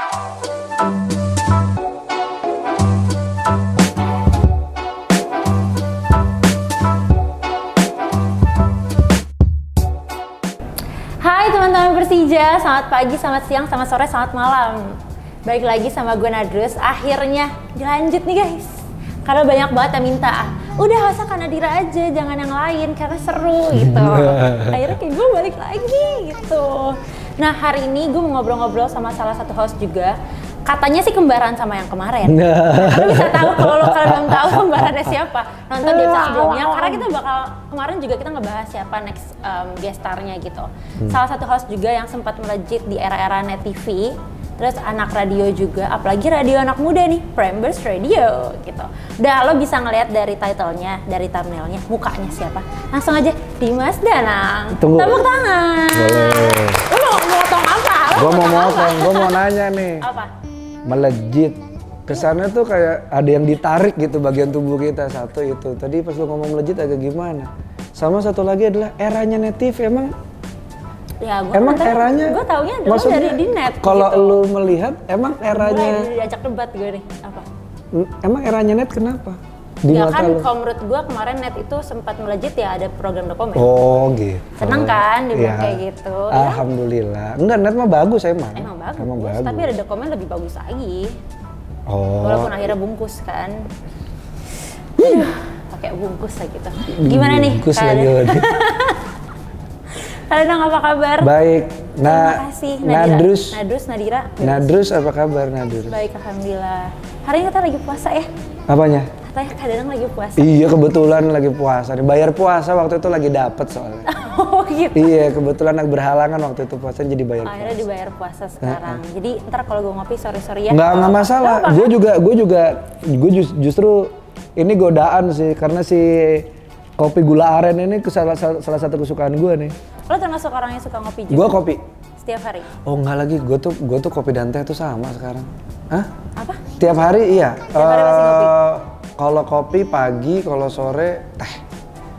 Hai teman-teman Persija, selamat pagi, selamat siang, selamat sore, selamat malam. Balik lagi sama gue Nadrus, akhirnya dilanjut nih guys. Karena banyak banget yang minta, udah gak usah Kak Nadira aja, jangan yang lain karena seru gitu. Akhirnya kayak gue balik lagi gitu. Nah hari ini gue mau ngobrol-ngobrol sama salah satu host juga. Katanya sih kembaran sama yang kemarin. Lo bisa tahu kalau kalian belum tahu kembarannya siapa. Nonton di episode sebelumnya, karena kita bakal kemarin juga kita ngebahas siapa next guest star-nya gitu. Salah satu host juga yang sempat melejit di era-era net TV. Terus anak radio juga, apalagi radio anak muda nih, Prambors Radio gitu. Udah lo bisa ngeliat dari title-nya, dari thumbnail-nya, mukanya siapa. Langsung aja, Dimas Danang. Tunggu. Tepuk tangan. Boleh. Lo mau motong apa? Gue mau motong, gue mau nanya nih. Apa? Melejit. Kesannya tuh kayak ada yang ditarik gitu bagian tubuh kita. Satu itu. Tadi pas lu ngomong melejit agak gimana. Sama satu lagi adalah eranya net TV. Ya, Emang eranya? Gue taunya adalah dari di net. Kalau gitu. lu melihat, emang eranya? Gue diajak debat gue nih. Apa? Emang eranya net kenapa? Di Ya mata kan, lu? kalau menurut gue kemarin net itu sempat melejit ya ada program dokumen. Oh gitu. Seneng kan dibilang Ya. kayak gitu. Alhamdulillah. Enggak, net mah bagus emang. Emang bagus. Tapi ada dokumen lebih bagus lagi. Oh. Walaupun akhirnya bungkus kan. Pakai bungkus lah gitu. Gimana nih? Bungkus lagi. Kalian apa kabar? Baik. Terima kasih. Nadrus. Nadira. Nadrus apa kabar Nadrus? Baik, alhamdulillah. Hari ini kita lagi puasa ya? Apanya? Katanya Kak Danang lagi puasa. Iya kebetulan lagi puasa. Bayar puasa waktu itu lagi dapet soalnya. Oh gitu. Iya kebetulan aku berhalangan waktu itu puasa jadi bayar puasa. Akhirnya dibayar puasa sekarang. Jadi ntar kalau gue ngopi sorry ya. Nggak masalah. Gue justru ini godaan sih karena si kopi gula aren ini salah satu kesukaan gue nih. Lo termasuk orang yang suka ngopi juga? Gue kopi. Setiap hari? Oh enggak lagi, gue tuh kopi dan teh tuh sama sekarang. Hah? Apa? Tiap hari iya. Tiap hari masih ngopi? Kalau kopi pagi, kalau sore teh.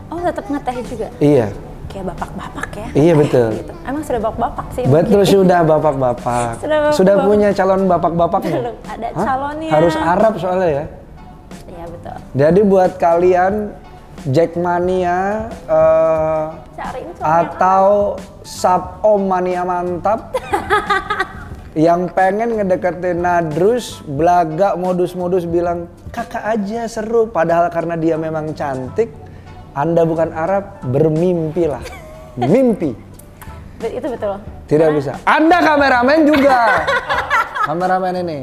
Oh tetap ngeteh juga? Iya. Kayak bapak-bapak ya? Iya betul. Gitu. Emang sudah bapak-bapak sih? Betul sudah bapak-bapak. Sudah punya calon bapak-bapak nih? Belum ada calonnya. Harus Arab soalnya ya? Iya betul. Jadi buat kalian Jackmania Cariin atau Sapom Mania mantap yang pengen ngedeketin Nadrus, belaga modus-modus bilang kakak aja seru padahal karena dia memang cantik, Anda bukan Arab, bermimpilah. Mimpi. Itu betul. Tidak bisa. Anda kameramen juga. Kameramen ini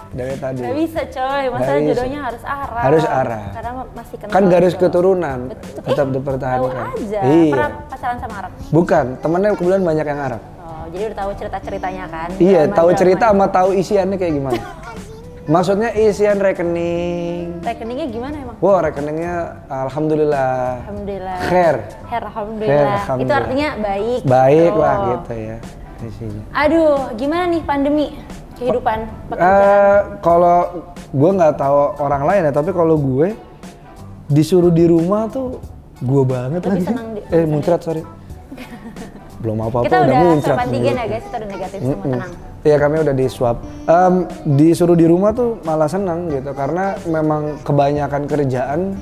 dari tadi. Gak bisa coy, masalah jodohnya harus Arab. Harus Arab. Karena masih kenal. Kan garis gitu. keturunan tetap Tahu dipertahankan. aja. Iya. Pernah pacaran sama Arab? Bukan, temennya kebetulan banyak yang Arab. Oh, jadi udah tahu cerita-ceritanya kan? Iya, tahu Drama-dramanya. cerita sama tahu isiannya kayak gimana. Maksudnya isian rekening. Rekeningnya gimana emang? Wah, rekeningnya alhamdulillah. Alhamdulillah. Khair. Alhamdulillah. Alhamdulillah. Itu artinya baik. Baik gitu. lah gitu ya isinya. Aduh, gimana nih pandemi? Kehidupan pekerjaan? Kalau gue nggak tahu orang lain ya, tapi kalau gue disuruh di rumah tuh gue banget Lebih lagi. senang Muncrat sorry. Belum apa-apa Kita udah muncrat. swab antigen ya guys, kita udah negatif semua, tenang. Iya kami udah di swab. Disuruh di rumah tuh malah senang gitu karena memang kebanyakan kerjaan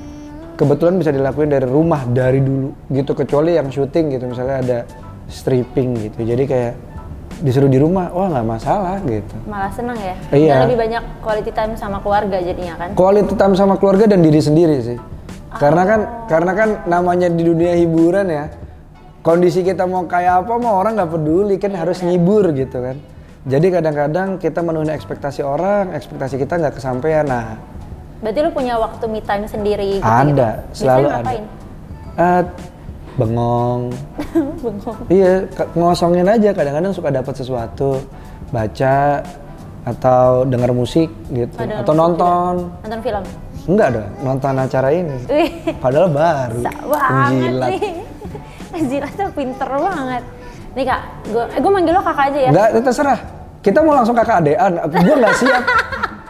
kebetulan bisa dilakuin dari rumah dari dulu gitu, kecuali yang syuting gitu misalnya ada stripping gitu. Jadi kayak disuruh di rumah, wah nggak masalah gitu. Malah senang ya? Iya. Dan lebih banyak quality time sama keluarga jadinya kan? Quality time sama keluarga dan diri sendiri sih. Karena kan namanya di dunia hiburan ya, kondisi kita mau kayak apa mau orang nggak peduli kan, harus ngibur gitu kan. Jadi kadang-kadang kita memenuhi ekspektasi orang, ekspektasi kita nggak kesampaian. Nah, berarti lu punya waktu me time sendiri gitu? ada, selalu ada. Ngapain? Bengong. Bengong. Iya, ngosongin aja. Kadang-kadang suka dapat sesuatu, baca atau dengar musik gitu, atau nonton. Juga. Nonton film? Enggak dong, nonton acara ini. Wih. Padahal baru. Banget nih. Jilat tuh pinter banget. Nih kak, gue manggil lo kakak aja ya? Enggak, terserah. Kita mau langsung kakak adean, gue nggak siap.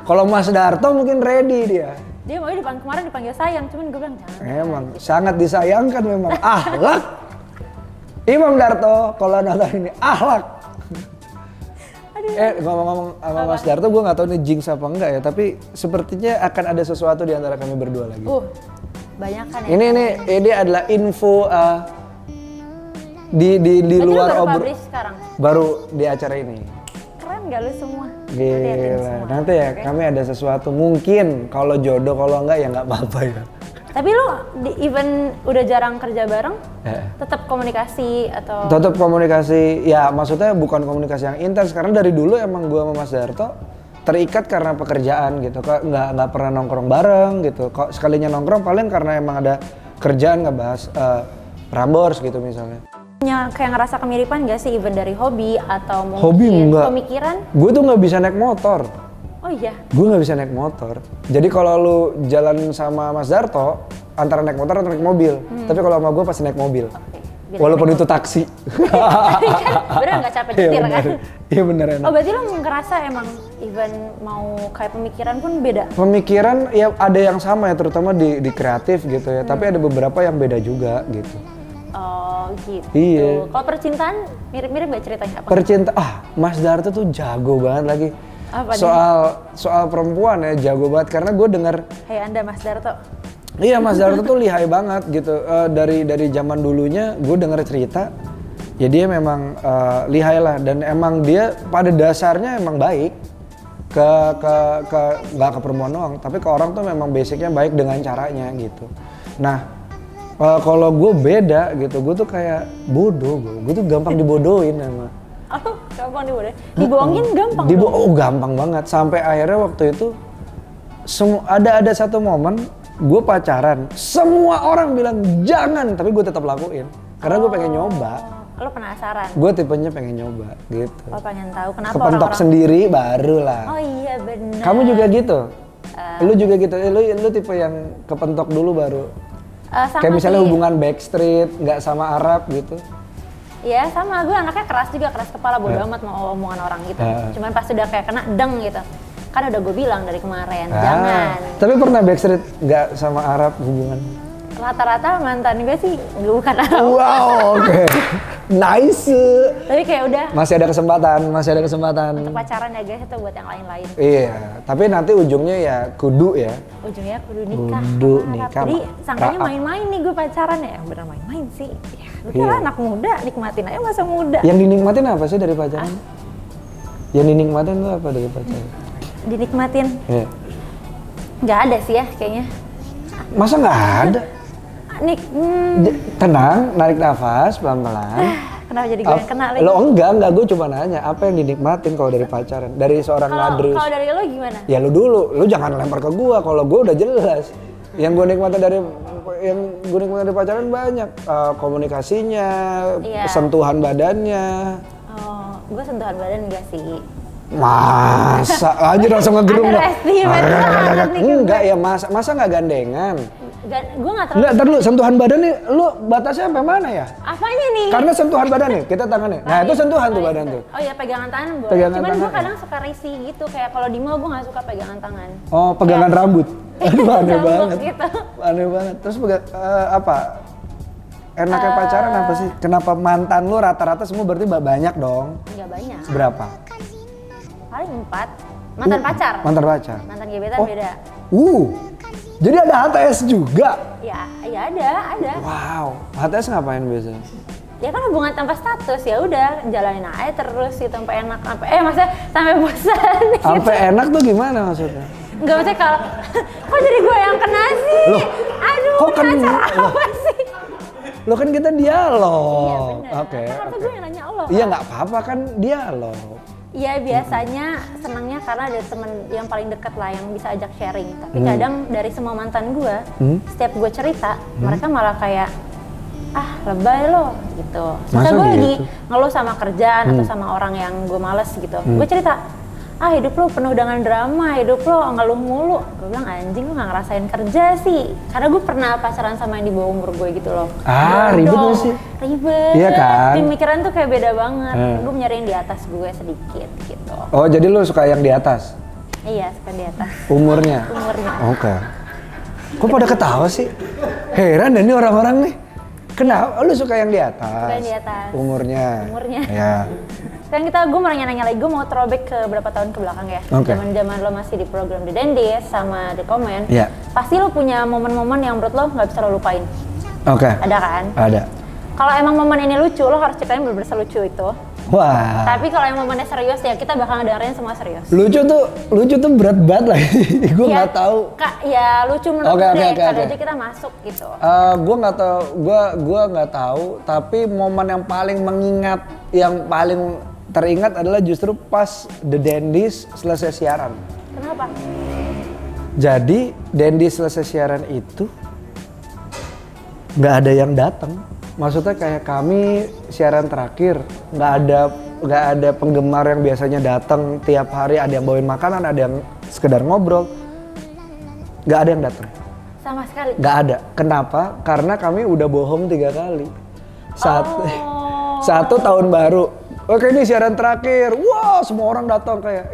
Kalau Mas Darto mungkin ready dia. Dia mau kemarin dipanggil sayang, cuman gue bilang jangan. Emang sangat disayangkan memang. Ahlak. Imam Darto kalau nonton ini ahlak. Aduh Ngomong-ngomong sama Mas Darto, gue nggak tahu ini jinx apa enggak ya, tapi sepertinya akan ada sesuatu di antara kami berdua lagi. Banyak kan ya. Ini adalah info di luar publish sekarang. Baru di acara ini. Keren gak lu semua? Gila, nanti ya kami ada sesuatu mungkin kalau jodoh, kalau enggak ya nggak apa-apa ya. Tapi lu even udah jarang kerja bareng, tetap komunikasi atau? Tetap komunikasi, ya maksudnya bukan komunikasi yang intens karena dari dulu emang gua sama Mas Darto terikat karena pekerjaan gitu, kok nggak pernah nongkrong bareng gitu. Kok sekalinya nongkrong paling karena emang ada kerjaan ngebahas Prambors gitu misalnya. Kayak ngerasa kemiripan gak sih even dari hobi atau mungkin hobi enggak. Pemikiran? Gue tuh nggak bisa naik motor. Oh iya? Gue nggak bisa naik motor. Jadi kalau lu jalan sama Mas Darto, antara naik motor atau naik mobil. Tapi kalau sama gue pasti naik mobil. Okay. Walaupun itu taksi. Bener nggak capek nyetir kan? Iya bener enak. Oh berarti lu ngerasa emang even mau kayak pemikiran pun beda? Pemikiran ya ada yang sama ya, terutama di kreatif gitu ya. Tapi ada beberapa yang beda juga gitu. Oh gitu. Iya. Kalau percintaan mirip-mirip gak ceritanya apa? Mas Darto tuh jago banget lagi. Apa soal perempuan ya, jago banget karena gue dengar. Hey Anda Mas Darto. Iya Mas Darto tuh lihai banget gitu. Dari zaman dulunya gue dengar cerita. Ya dia memang lihai lah, dan emang dia pada dasarnya emang baik ke nggak ke perempuan doang, tapi ke orang tuh memang basicnya baik dengan caranya gitu. Nah kalau gue beda gitu, gue tuh kayak bodoh, gue tuh gampang dibodohin sama. Oh, gampang dibodohin? Dibohongin gampang? Gampang banget, sampai akhirnya waktu itu ada satu momen gue pacaran, semua orang bilang jangan, tapi gue tetap lakuin karena gue pengen nyoba. Lo penasaran? Gue tipenya pengen nyoba gitu. Oh pengen tahu kenapa kepentok orang-orang sendiri baru lah. Oh iya benar. Kamu juga gitu? Lu juga gitu? Lu tipe yang kepentok dulu baru? Kayak misalnya hubungan backstreet, nggak sama Arab gitu? Iya sama, gue anaknya keras juga, keras kepala, bodo amat mau omongan orang gitu. Cuman pas udah kayak kena deng gitu, kan udah gue bilang dari kemarin, jangan. Tapi pernah backstreet nggak sama Arab hubungan? Rata-rata mantan gue sih bukan Arab. Wow, oke. Nice. Tapi kayak udah. Masih ada kesempatan. Untuk pacaran ya guys, itu buat yang lain-lain. Iya, tapi nanti ujungnya ya kudu ya. Ujungnya kudu nikah. Jadi sangkanya main-main nih gue pacaran ya, bener main-main sih. Ya, lu kan anak muda, nikmatin aja masa muda. Yang dinikmatin apa sih dari pacaran? Yang dinikmatin tuh apa dari pacaran? Dinikmatin? Iya. Nggak ada sih ya kayaknya. Masa nggak ada? Tenang, narik nafas pelan-pelan. Kenapa jadi gue yang kena lagi? Lo enggak, gue cuma nanya apa yang dinikmatin kalau dari pacaran, dari seorang Nadrus. Kalau dari lo gimana? Ya lo dulu, lo jangan lempar ke gue, kalau gue udah jelas. Yang gue nikmatin dari pacaran banyak, komunikasinya, sentuhan badannya. Oh, gue sentuhan badan enggak sih. Masa aja langsung ngegerung dong. Enggak ya, masa nggak gandengan? Gue nggak terlalu. Nggak, ntar lu sentuhan badan nih, lu batasnya sampai mana ya? Apanya nih? Karena sentuhan badan nih, kita tangannya. Nah itu sentuhan tuh badan tuh. Oh ya pegangan tangan boleh. Cuman gue kadang suka risih gitu, kayak kalau di mall gue nggak suka pegangan tangan. Oh pegangan rambut. Aduh aneh banget. Gitu. Aneh banget. Terus apa? Enaknya pacaran apa sih? Kenapa mantan lu rata-rata semua berarti banyak dong? Nggak banyak. Berapa? Paling 4. Mantan pacar. Mantan gebetan beda. Jadi ada HTS juga? Ya ada. Wow, HTS ngapain biasanya? Ya kan hubungan tanpa status, ya udah jalanin aja terus gitu sampai enak, maksudnya sampai bosan. Sampai gitu. Enak tuh gimana maksudnya? Enggak, maksudnya kalau kok jadi gue yang kena sih? Loh, aduh, kok kena apa sih? Lo kan kita dialog. Iya bener. Oke. Kan gue yang nanya Allah. Iya nggak apa-apa kan dialog. Iya biasanya senangnya karena ada temen yang paling deket lah yang bisa ajak sharing. Tapi kadang dari semua mantan gue, setiap gue cerita, mereka malah kayak lebay lo gitu. Misalnya gue lagi ngeluh sama kerjaan atau sama orang yang gue males gitu. Gue cerita, hidup lo penuh dengan drama, hidup lo ngeluh mulu. Gue bilang anjing lo gak ngerasain kerja sih. Karena gue pernah pacaran sama yang di bawah umur gue gitu loh. Ribet gak sih? Ribet. Iya kan? Pemikiran tuh kayak beda banget. Gue nyari yang di atas gue sedikit gitu. Oh jadi lo suka yang di atas? Iya suka di atas. Umurnya? Oke. Kok pada ketawa sih? Heran deh nih orang-orang nih. Kenapa? Lo suka yang di atas? Suka yang di atas. Umurnya? Umurnya. Ya. Sekarang gue mau nanya-nanya lagi, gue mau throwback ke berapa tahun ke belakang ya. Oke. Zaman-zaman lo masih di program The Dandies sama The Comment. Iya. Pasti lo punya momen-momen yang menurut lo nggak bisa lo lupain. Oke. Ada kan? Ada. Kalau emang momen ini lucu, lo harus ceritain bener-bener selucu itu. Wah. Tapi kalau yang momennya serius ya kita bakal dengerin semua serius. Lucu tuh berat banget lah. Gue Ya, nggak tahu. Kak, ya lucu menurut Oke, gue oke, deh, oke, kali oke. aja kita masuk gitu. Gue nggak tahu, gue nggak tahu. Tapi momen yang paling mengingat, yang paling teringat adalah justru pas The Dandies selesai siaran. Kenapa? Jadi Dandies selesai siaran itu nggak ada yang datang. Maksudnya kayak kami siaran terakhir nggak ada penggemar yang biasanya datang tiap hari, ada yang bawain makanan, ada yang sekedar ngobrol. Nggak ada yang datang. Sama sekali. Nggak ada. Kenapa? Karena kami udah bohong 3 kali. Satu tahun baru. Oke, ini siaran terakhir. Wah, semua orang datang kayak,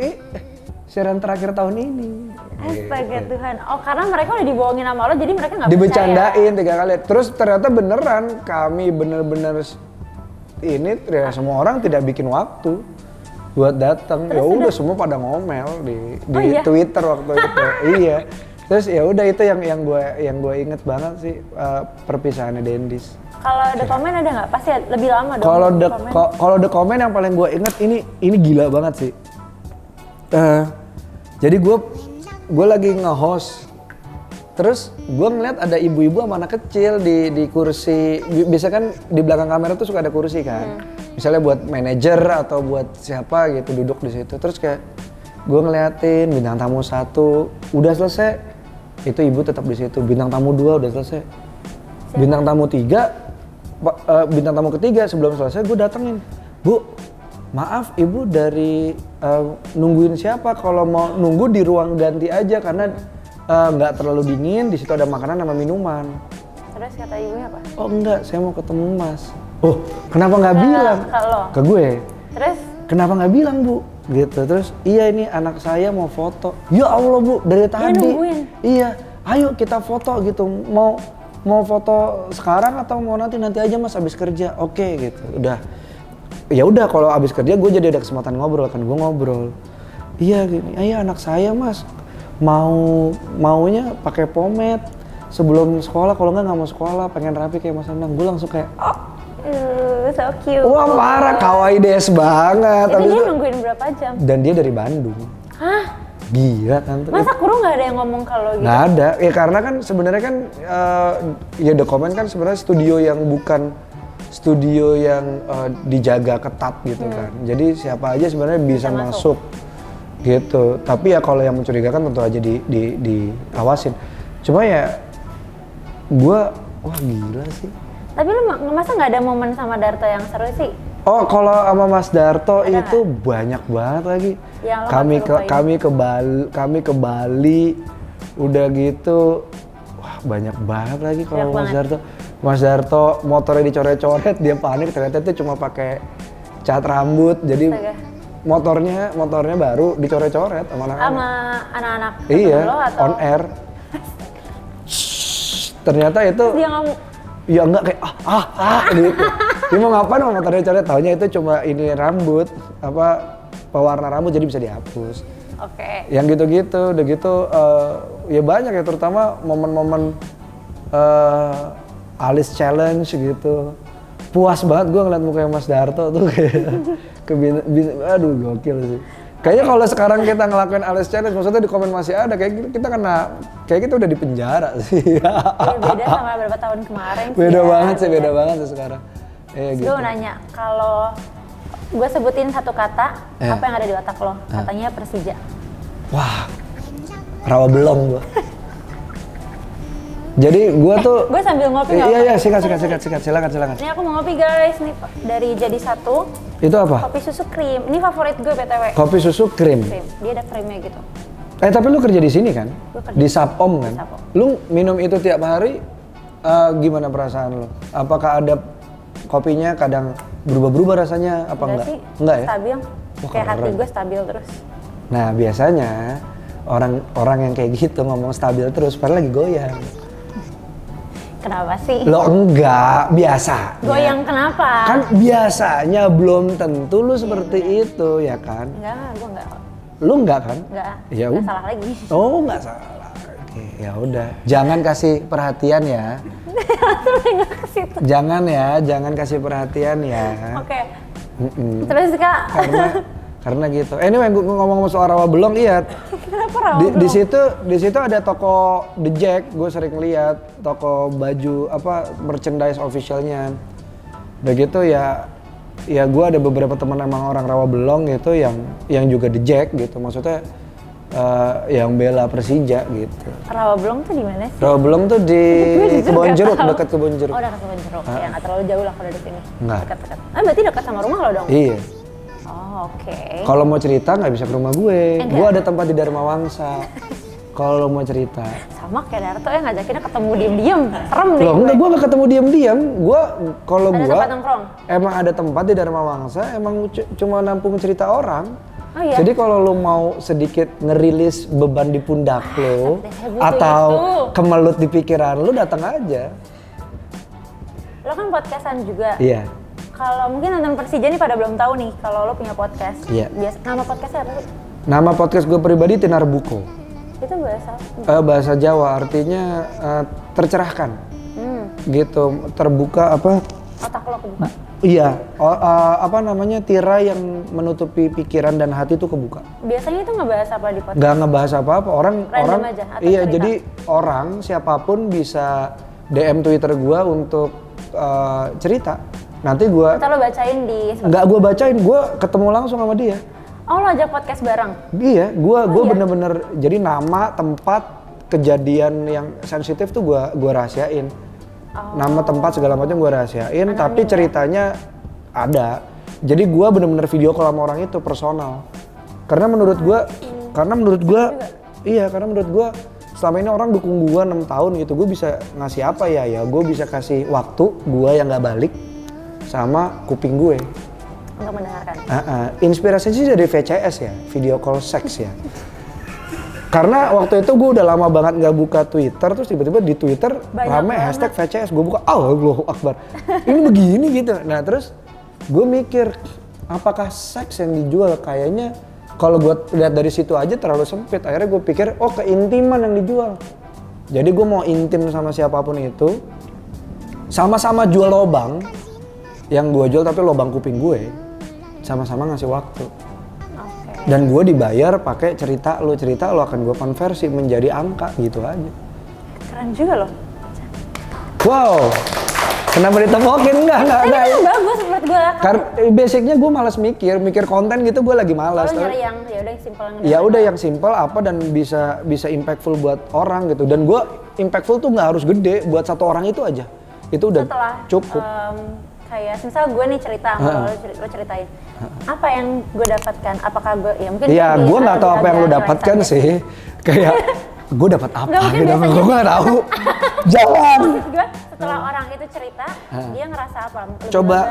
siaran terakhir tahun ini. Astaga Tuhan. Oh, karena mereka udah dibohongin sama lo, jadi mereka nggak Dibecandain 3 kali. Terus ternyata beneran kami bener-bener ini ya, semua orang tidak bikin waktu buat datang. Ya udah semua pada ngomel di iya? Twitter waktu itu. Iya. Terus ya udah itu yang gue inget banget sih perpisahannya Dandies. Kalau The Comment ada nggak? Pasti lebih lama dong. Kalau The Comment yang paling gue inget ini gila banget sih. Jadi gue lagi nge-host, terus gue ngeliat ada ibu-ibu sama anak kecil di kursi. Biasa kan di belakang kamera tuh suka ada kursi kan. Misalnya buat manajer atau buat siapa gitu duduk di situ. Terus kayak gue ngeliatin bintang tamu 1 udah selesai, itu ibu tetap di situ. Bintang tamu 2 udah selesai. Bintang tamu 3 bintang tamu ketiga sebelum selesai gue datengin, Bu, maaf ibu dari nungguin siapa? Kalau mau nunggu di ruang ganti aja karena nggak terlalu dingin, di situ ada makanan sama minuman. Terus kata ibunya apa? Oh enggak, saya mau ketemu Mas. Oh, kenapa nggak bilang? Ke gue. Terus? Kenapa nggak bilang Bu? Gitu. Terus iya ini anak saya mau foto. Ya Allah Bu, dari tadi. Nungguin. Iya, ayo kita foto gitu. Mau foto sekarang atau mau nanti aja Mas abis kerja. Oke gitu. Udah. Ya udah kalau abis kerja gue jadi ada kesempatan ngobrol kan, gue ngobrol. Iya gini. Iya anak saya Mas maunya pakai pomade sebelum sekolah, kalau nggak mau sekolah, pengen rapi kayak Mas Anang. Gue langsung kayak so cute. wah parah, kawaii des banget. Itu dia nungguin berapa jam? Dan dia dari Bandung. Hah? Gila kan tuh. Masa kru nggak ada yang ngomong kalau gitu? Nggak ada, ya karena kan sebenarnya kan ya The Comment kan sebenarnya studio yang bukan studio yang dijaga ketat gitu kan. Jadi siapa aja sebenarnya bisa masuk gitu. Tapi ya kalau yang mencurigakan tentu aja diawasin. Cuma ya wah gila sih. Tapi lu masa nggak ada momen sama Darto yang seru sih? Oh, kalau sama Mas Darto ada itu banyak banget lagi. Yang Kami ke Bali, udah gitu, wah banyak banget lagi kalau Mas Darto. Mas Darto motornya dicoret-coret, dia panik ternyata itu cuma pakai cat rambut, jadi motornya baru dicoret-coret sama anak-anak. Sama anak-anak. Iya, lo atau? on air. Ternyata itu. Dia nggak. Ya enggak kayak gitu. Dia mau ngapain sama motornya coret, taunya itu cuma ini rambut, pewarna rambut jadi bisa dihapus. Oke. Yang gitu-gitu, udah gitu ya banyak ya, terutama momen-momen alis challenge gitu. Puas banget gue ngeliat mukanya Mas Darto tuh kayak aduh gokil sih. Kayaknya kalau sekarang kita ngelakuin alis challenge, maksudnya di komen masih ada, kayak kita udah di penjara sih. Beda sama beberapa tahun kemarin sih. Beda banget sih sekarang. Gitu. Gue nanya, kalau gue sebutin satu kata, apa yang ada di otak lo? Katanya Persija. Wah, rawa belum gue. Jadi gue tuh. Gue sambil ngopi. Iya, sikat. Silakan. Ini aku mau ngopi guys, nih dari Jadi Satu. Itu apa? Kopi susu krim. Ini favorit gue BTW. Kopi susu krim. Dia ada krimnya gitu. Tapi lu kerja di sini kan? Di Sapom kan? Sapom. Lu minum itu tiap hari, gimana perasaan lu? Apakah ada kopinya kadang berubah-berubah rasanya apa enggak? Sih, enggak ya? Stabil. Kayak hati gue stabil terus. Nah biasanya orang yang kayak gitu ngomong stabil terus, padahal lagi goyang. Kenapa sih? Lo enggak, biasa. Goyang kenapa? Kan biasanya belum tentu lu seperti itu ya kan? Enggak, gue enggak. Lu enggak kan? Enggak. Ya Nggak udah. salah lagi. Oh, enggak salah. Oke, ya udah. Jangan kasih perhatian ya. Enggak ke situ. Jangan ya, jangan kasih perhatian ya. Oke. Mm-mm. Terus Kak, Karena gitu. Anyway, gue ngomong soal Rawa Belong, iya. kenapa rawa Di belum? situ ada toko The Jack, gue sering lihat toko baju apa merchandise officialnya. Begitu ya gue ada beberapa teman emang orang Rawa Belong gitu yang juga The Jack gitu, maksudnya yang bela Persija gitu. Rawa belum tuh di mana sih? Rawa Belong tuh di Gue jujur Kebon nggak Jeruk, tahu. dekat Kebon Jeruk. Oh, dekat Kebon Jeruk. Ya nggak terlalu jauh lah kalau dari sini. Nggak. Dekat-dekat. Berarti dekat sama rumah lo dong? Iya. Oh, oke. Kalau mau cerita nggak bisa ke rumah gue. Enggak. Gue ada tempat di Dharma Wangsa. Kalau lo mau cerita. Sama kayak Darto ya ngajakinnya ketemu diem-diem. Serem deh. Loh enggak, gue gak ketemu diam-diam. Kalau Ada gue tempat nongkrong? emang ada tempat di Dharma Wangsa, emang cuma nampung cerita orang. Oh iya? Jadi kalau lo mau sedikit ngerilis beban di pundak lo saya butuh atau itu. kemelut di pikiran lo, datang aja. Lo kan podcastan juga. Iya. Kalau mungkin nonton Persija nih pada belum tahu nih kalau lo punya podcast. Iya. Nama podcastnya apa sih? Nama podcast gue pribadi Tinar Buko. Itu bahasa. Bahasa Jawa artinya tercerahkan. Gitu, terbuka apa? Otak lo kebuka. Iya, apa namanya, tirai yang menutupi pikiran dan hati itu kebuka. Biasanya itu ngebahas apa di podcast? Nggak ngebahas apa-apa, orang Random aja, atau iya, cerita? jadi orang siapapun bisa DM Twitter gua untuk cerita. Nanti gua Ntar lo bacain di. nggak gua bacain, gua ketemu langsung sama dia. Oh, lo ajak podcast bareng? Iya, gua iya? bener-bener jadi nama, tempat, kejadian yang sensitif tuh gua rahasiain. Nama, tempat, segala macam gue rahasiain, tapi ceritanya ada. Jadi gue bener-bener video call sama orang itu personal. Karena menurut gue, iya, karena menurut gue selama ini orang dukung gue 6 tahun gitu, gue bisa ngasih apa ya? Ya gue bisa kasih waktu gue yang nggak balik sama kuping gue. Untuk mendengarkan. Inspirasinya sih dari VCS ya, video call seks ya. Karena waktu itu gue udah lama banget nggak buka Twitter, terus tiba-tiba di Twitter rame hashtag VCS, gue buka, Allahu Akbar, ini begini gitu. Nah terus gue mikir, apakah seks yang dijual? Kayaknya kalau gue lihat dari situ aja terlalu sempit. Akhirnya gue pikir, oh keintiman yang dijual. Jadi gue mau intim sama siapapun itu, sama-sama jual lobang, yang gue jual tapi lobang kuping gue, sama-sama ngasih waktu. Dan gue dibayar pakai cerita lo akan gue konversi menjadi angka gitu aja. Keren juga loh. Wow, kenapa ditemokin? Enggak. Itu bagus menurut gue. Karena basicnya gue malas mikir konten gitu, gue lagi malas. Kalau nyari yang ya udah yang simpel. Ya udah yang simple apa dan bisa impactful buat orang gitu. Dan gue impactful tuh nggak harus gede, buat satu orang itu aja. Itu udah Setelah, cukup. Kayak misal gue nih cerita, lo ceritain. Apa yang gue dapatkan? Apakah gue ya mungkin? Iya, gue nggak tahu apa yang lo dapatkan sih. Kayak gue dapat apa? Gue nggak tahu. Jangan. Gue setelah orang itu cerita, dia ngerasa apa?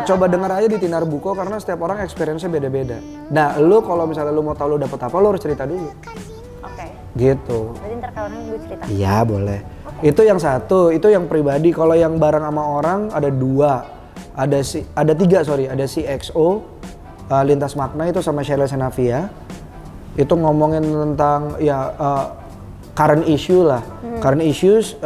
Coba denger aja di Tinar Buko, karena setiap orang experience-nya beda-beda. Nah, lu kalau misalnya lu mau tahu lu dapat apa, lu harus cerita dulu. Oke. Gitu. Berarti ntar kalau gue cerita. Iya, boleh. Itu yang satu, itu yang pribadi. Kalau yang bareng sama orang ada dua. Ada tiga, ada si XO, Lintas Makna itu sama Sheila Senavia. Itu ngomongin tentang current issue lah. Current issues,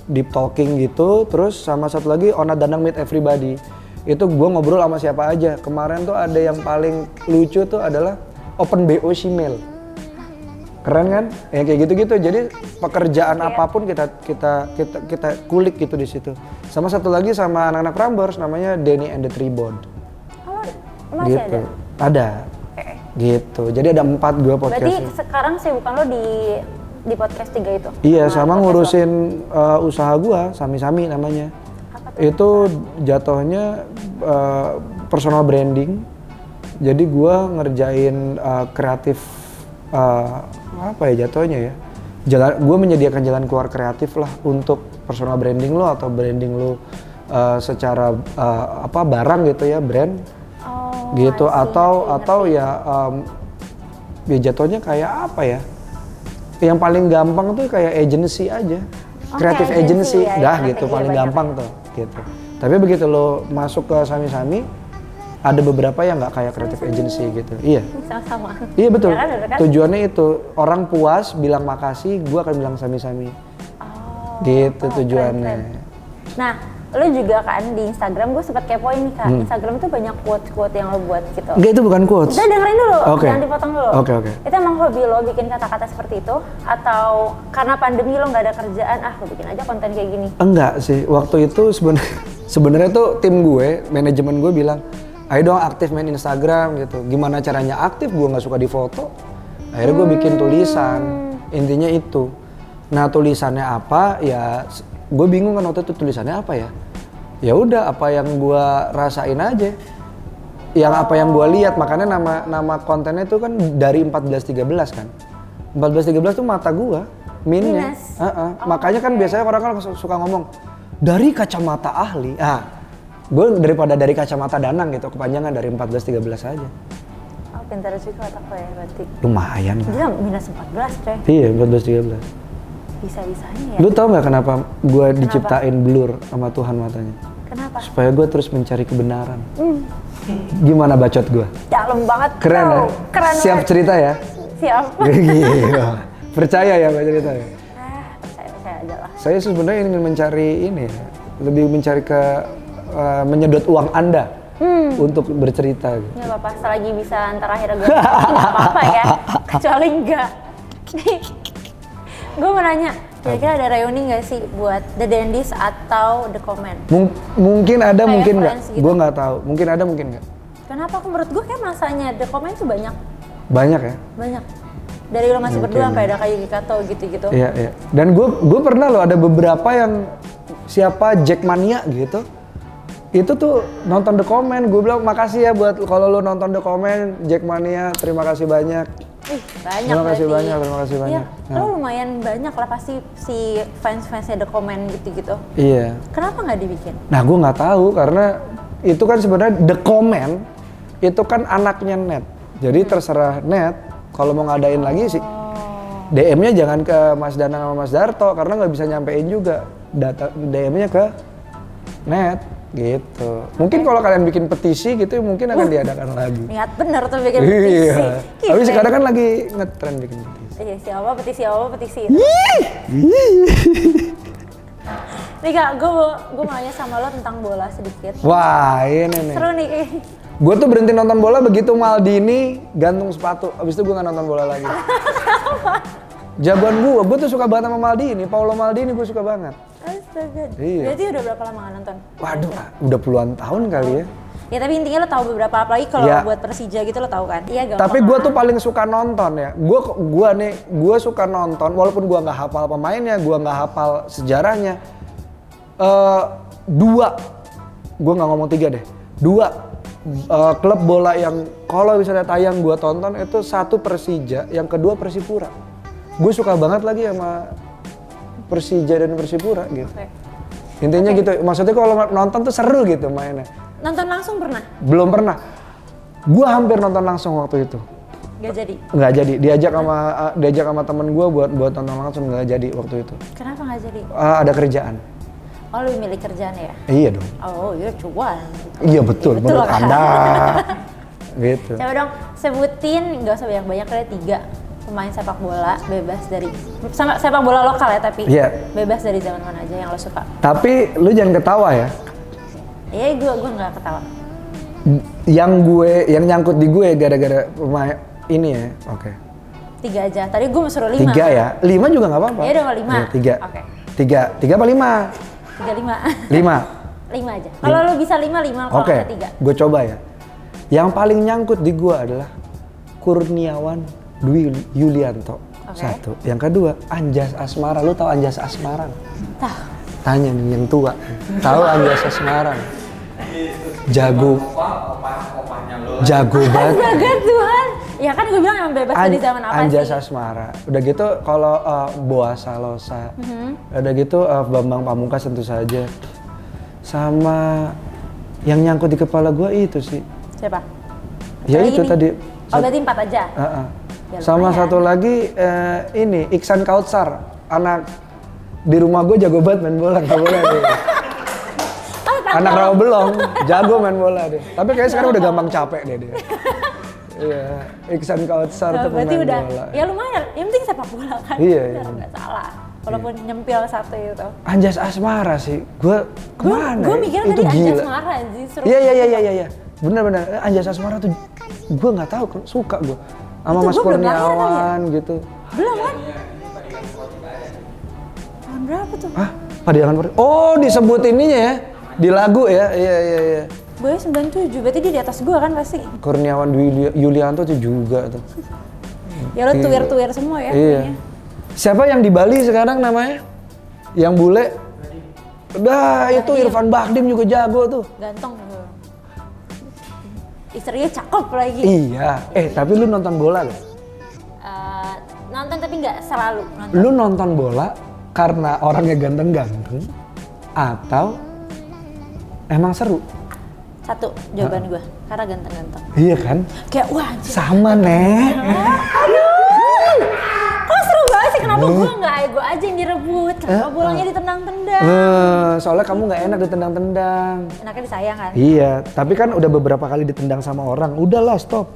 deep talking gitu. Terus sama satu lagi Ona Danang Meet Everybody. Itu gue ngobrol sama siapa aja. Kemarin tuh ada yang paling lucu tuh adalah Open BO Shemale. Keren kan? Ya kayak gitu-gitu. Jadi pekerjaan apapun kita kulik gitu di situ. Sama satu lagi sama anak-anak Prambors namanya Denny and the Tribod. Oh, masih Gitu. ada? Ada. Gitu. Jadi ada 4 gue podcast. Berarti sekarang sibukan lo di podcast 3 itu? Iya, sama ngurusin usaha gua, Sami-Sami namanya. Itu jatuhnya personal branding. Jadi gua ngerjain kreatif apa ya jatuhnya ya. Gua menyediakan jalan keluar kreatif lah untuk personal branding lo atau branding lo secara barang gitu ya, brand. Oh, Gitu atau ngerti. ya jatuhnya kayak apa ya? Yang paling gampang tuh kayak agency aja. creative agency, ya, dah ya, gitu iya, paling banyak. gampang tuh gitu. Tapi begitu lo masuk ke Sami-Sami, ada beberapa yang nggak kayak creative agency gitu. Iya. Sama-sama. Iya betul. Ya kan, bener kan? Tujuannya itu orang puas bilang makasih, gua akan bilang Sami-Sami. Oh, Gitu oh, tujuannya. keren. Nah, lu juga kan di Instagram gue sempat kepoin nih Kak. Instagram tuh banyak quote-quote yang lo buat gitu. Enggak, itu bukan quotes. Udah dengerin dulu, Oke. jangan dipotong dulu. Oke, oke. Itu emang hobi lo bikin kata-kata seperti itu? Atau karena pandemi lo nggak ada kerjaan, lo bikin aja konten kayak gini? Enggak sih, waktu itu sebenarnya tuh tim gue, manajemen gue bilang, ayo dong aktif main Instagram gitu. Gimana caranya aktif? Gue nggak suka di foto. Akhirnya gue bikin tulisan, intinya itu. Nah tulisannya apa? Ya gue bingung kan waktu itu tulisannya apa ya. Ya udah apa yang gue rasain aja. Yang apa yang gue lihat, makanya nama kontennya itu kan dari 14-13 kan. 14-13 tuh mata gue, minus. Makanya kan biasanya orang kan suka ngomong dari kacamata ahli. Gue daripada dari kacamata Danang gitu, kepanjangan dari 14-13 aja. Oh, pintar juga otak lo ya berarti. Lumayan lah. Dia minus 14 coy. Iya, 14-13. Bisa-bisanya ya. Lu tau nggak kenapa gue diciptain blur sama Tuhan matanya? Kenapa? Supaya gue terus mencari kebenaran. Gimana bacot gue? Dalam banget. Keren ya? Keren Siap banget. cerita ya? Siap. Gila. Percaya ya baca cerita ya? Percaya aja lah. Saya sebenarnya ingin mencari ini ya, lebih mencari menyedot uang Anda untuk bercerita gitu. Nggak apa-apa, selagi bisa antar akhirnya gue nggak apa-apa ya. Kecuali enggak. Gue mau nanya, kira-kira ada reuni nggak sih buat The Dandies atau The Comment? Mungkin ada, Kayak mungkin nggak. friends gitu. Gue nggak tahu. Mungkin ada, mungkin nggak. Kenapa? Menurut gue kayak masanya The Comment tuh banyak. Banyak ya? Banyak. Dari lo masih berdua sampai ada kayak Kato gitu-gitu. Iya, iya. Dan gue pernah loh ada beberapa yang siapa Jackmania gitu. Itu tuh nonton The Comment, gue bilang makasih ya buat kalau lo nonton The Comment, Jackmania, terima kasih banyak. Banyak Terima kasih berarti. banyak, terima kasih banyak. Iya, lo lumayan banyak lah pasti si fans-fansnya The Comment gitu-gitu. Iya. Kenapa nggak dibikin? Nah gue nggak tahu karena itu kan sebenarnya The Comment itu kan anaknya Net. Jadi terserah Net kalau mau ngadain lagi sih. DM-nya jangan ke Mas Danang sama Mas Darto karena nggak bisa nyampein juga. DM-nya ke Net gitu. Mungkin kalau kalian bikin petisi gitu mungkin akan diadakan lagi. Niat bener tuh bikin petisi. Iya. Tapi sekarang kan lagi ngetren bikin petisi. Iya, petisi. Nih Kak, gue mau nanya sama lo tentang bola sedikit. Wah ini nih. Seru nih. Gue tuh berhenti nonton bola begitu Maldini gantung sepatu. Abis itu gue gak nonton bola lagi. Jagoan gue tuh suka banget sama Maldini. Paulo Maldini gue suka banget. Astaga. Iya. Berarti udah berapa lama gak nonton? Waduh, udah puluhan tahun kali ya. Ya tapi intinya lo tahu beberapa, apalagi kalau Ya. buat Persija gitu lo tahu kan? Iya gampang. Tapi gue lah. tuh paling suka nonton ya. Gue suka nonton walaupun gue nggak hafal pemainnya, gue nggak hafal sejarahnya. Dua, gue nggak ngomong tiga deh. Dua klub bola yang kalau misalnya tayang gue tonton itu satu Persija, yang kedua Persipura. Gue suka banget lagi sama Persija dan Persipura gitu. Oke. Intinya gitu. Maksudnya kalau nonton tuh seru gitu mainnya. Nonton langsung pernah? Belum pernah. Gue hampir nonton langsung waktu itu. Gak jadi? Nggak jadi. Diajak sama temen gue buat nonton langsung, nggak jadi waktu itu. Kenapa gak jadi? Ada kerjaan. Oh lu milih kerjaan ya? Iya dong. Oh iya cuan. Iya betul. Betul Menurut kan? Anda. Gitu. Coba dong sebutin, gak usah banyak-banyak kali 3 pemain sepak bola bebas dari sama sepak bola lokal ya tapi Iya. bebas dari zaman mana aja yang lo suka. Tapi lu jangan ketawa ya. Iya gue nggak ketawa. Yang nyangkut di gue gara-gara pemain ini ya. Oke. 3 aja. Tadi gue mau suruh 5. 3 ya. 5 juga nggak apa-apa. Iya dong 5. Ya, 3. Oke. 3 apa 5? 3 5. 5. 5 aja. Kalau lo bisa 5 kalau Oke. nggak 3. Gue coba ya. Yang paling nyangkut di gue adalah Kurniawan Dwi Yulianto. Oke. 1. Yang kedua Anjas Asmara. Lu tahu Anjas Asmara? Tah. Tanya nih yang tua. Tahu Anjas Asmara? Jago banget. Astaga Tuhan. Ya kan gue bilang emang bebas dari zaman apa Anjas sih? Asmara. Udah gitu kalau Boa Salosa. Udah gitu Bambang Pamungkas tentu saja. Sama yang nyangkut di kepala gue itu sih. Siapa? Ya Lagi itu nih? tadi. Oh berarti 4 aja? Ya, Sama lumayan. satu lagi ini Iksan Kautsar, anak di rumah gue jago banget main bola, nggak boleh deh. Anak rawa belong, jago main bola deh. Tapi kayaknya sekarang udah gampang capek deh dia. Iya, Iksan Kautsar tuh pemain berarti udah, bola. ya lumayan, yang penting sepak bola kan. Iya, Bener, iya. nggak salah. Walaupun nyempil satu itu. Anjas Asmara sih, gue kemana? Gue ya? mikirnya Itu tadi gila. Anjas Mara sih, seru. Iya. Bener. Anjas Asmara tuh, gue nggak tahu, suka gue. Sama Itu Mas gua belum lahir kali ya? Kurniawan gitu. Belum kan? Tahun berapa tuh? Hah? Padiangan Puri? Oh, disebut ininya ya? Di lagu ya? Iya. Gue 97, berarti dia di atas gue kan pasti. Kurniawan Dwi Yulianto tuh juga tuh. Ya lo tuir-tuir semua ya. Iya. kayaknya. Siapa yang di Bali sekarang namanya? Yang bule? Udah, itu Irfan Bahdim juga jago tuh. Ganteng. Istrinya cakep lagi. Iya. Tapi lu nonton bola gak? Nonton tapi nggak selalu nonton. Lu nonton bola karena orangnya ganteng-ganteng atau emang seru? Satu jawaban gue, karena ganteng-ganteng. Iya kan? Kayak wah anjir. Sama nih. Aduh. Kok seru banget sih, kenapa gue nggak gue aja yang direbut? Kenapa bolanya ditendang-tendang? Soalnya kamu nggak enak ditendang-tendang. Enaknya disayang kan? Iya, tapi kan udah beberapa kali ditendang sama orang. Udahlah, stop.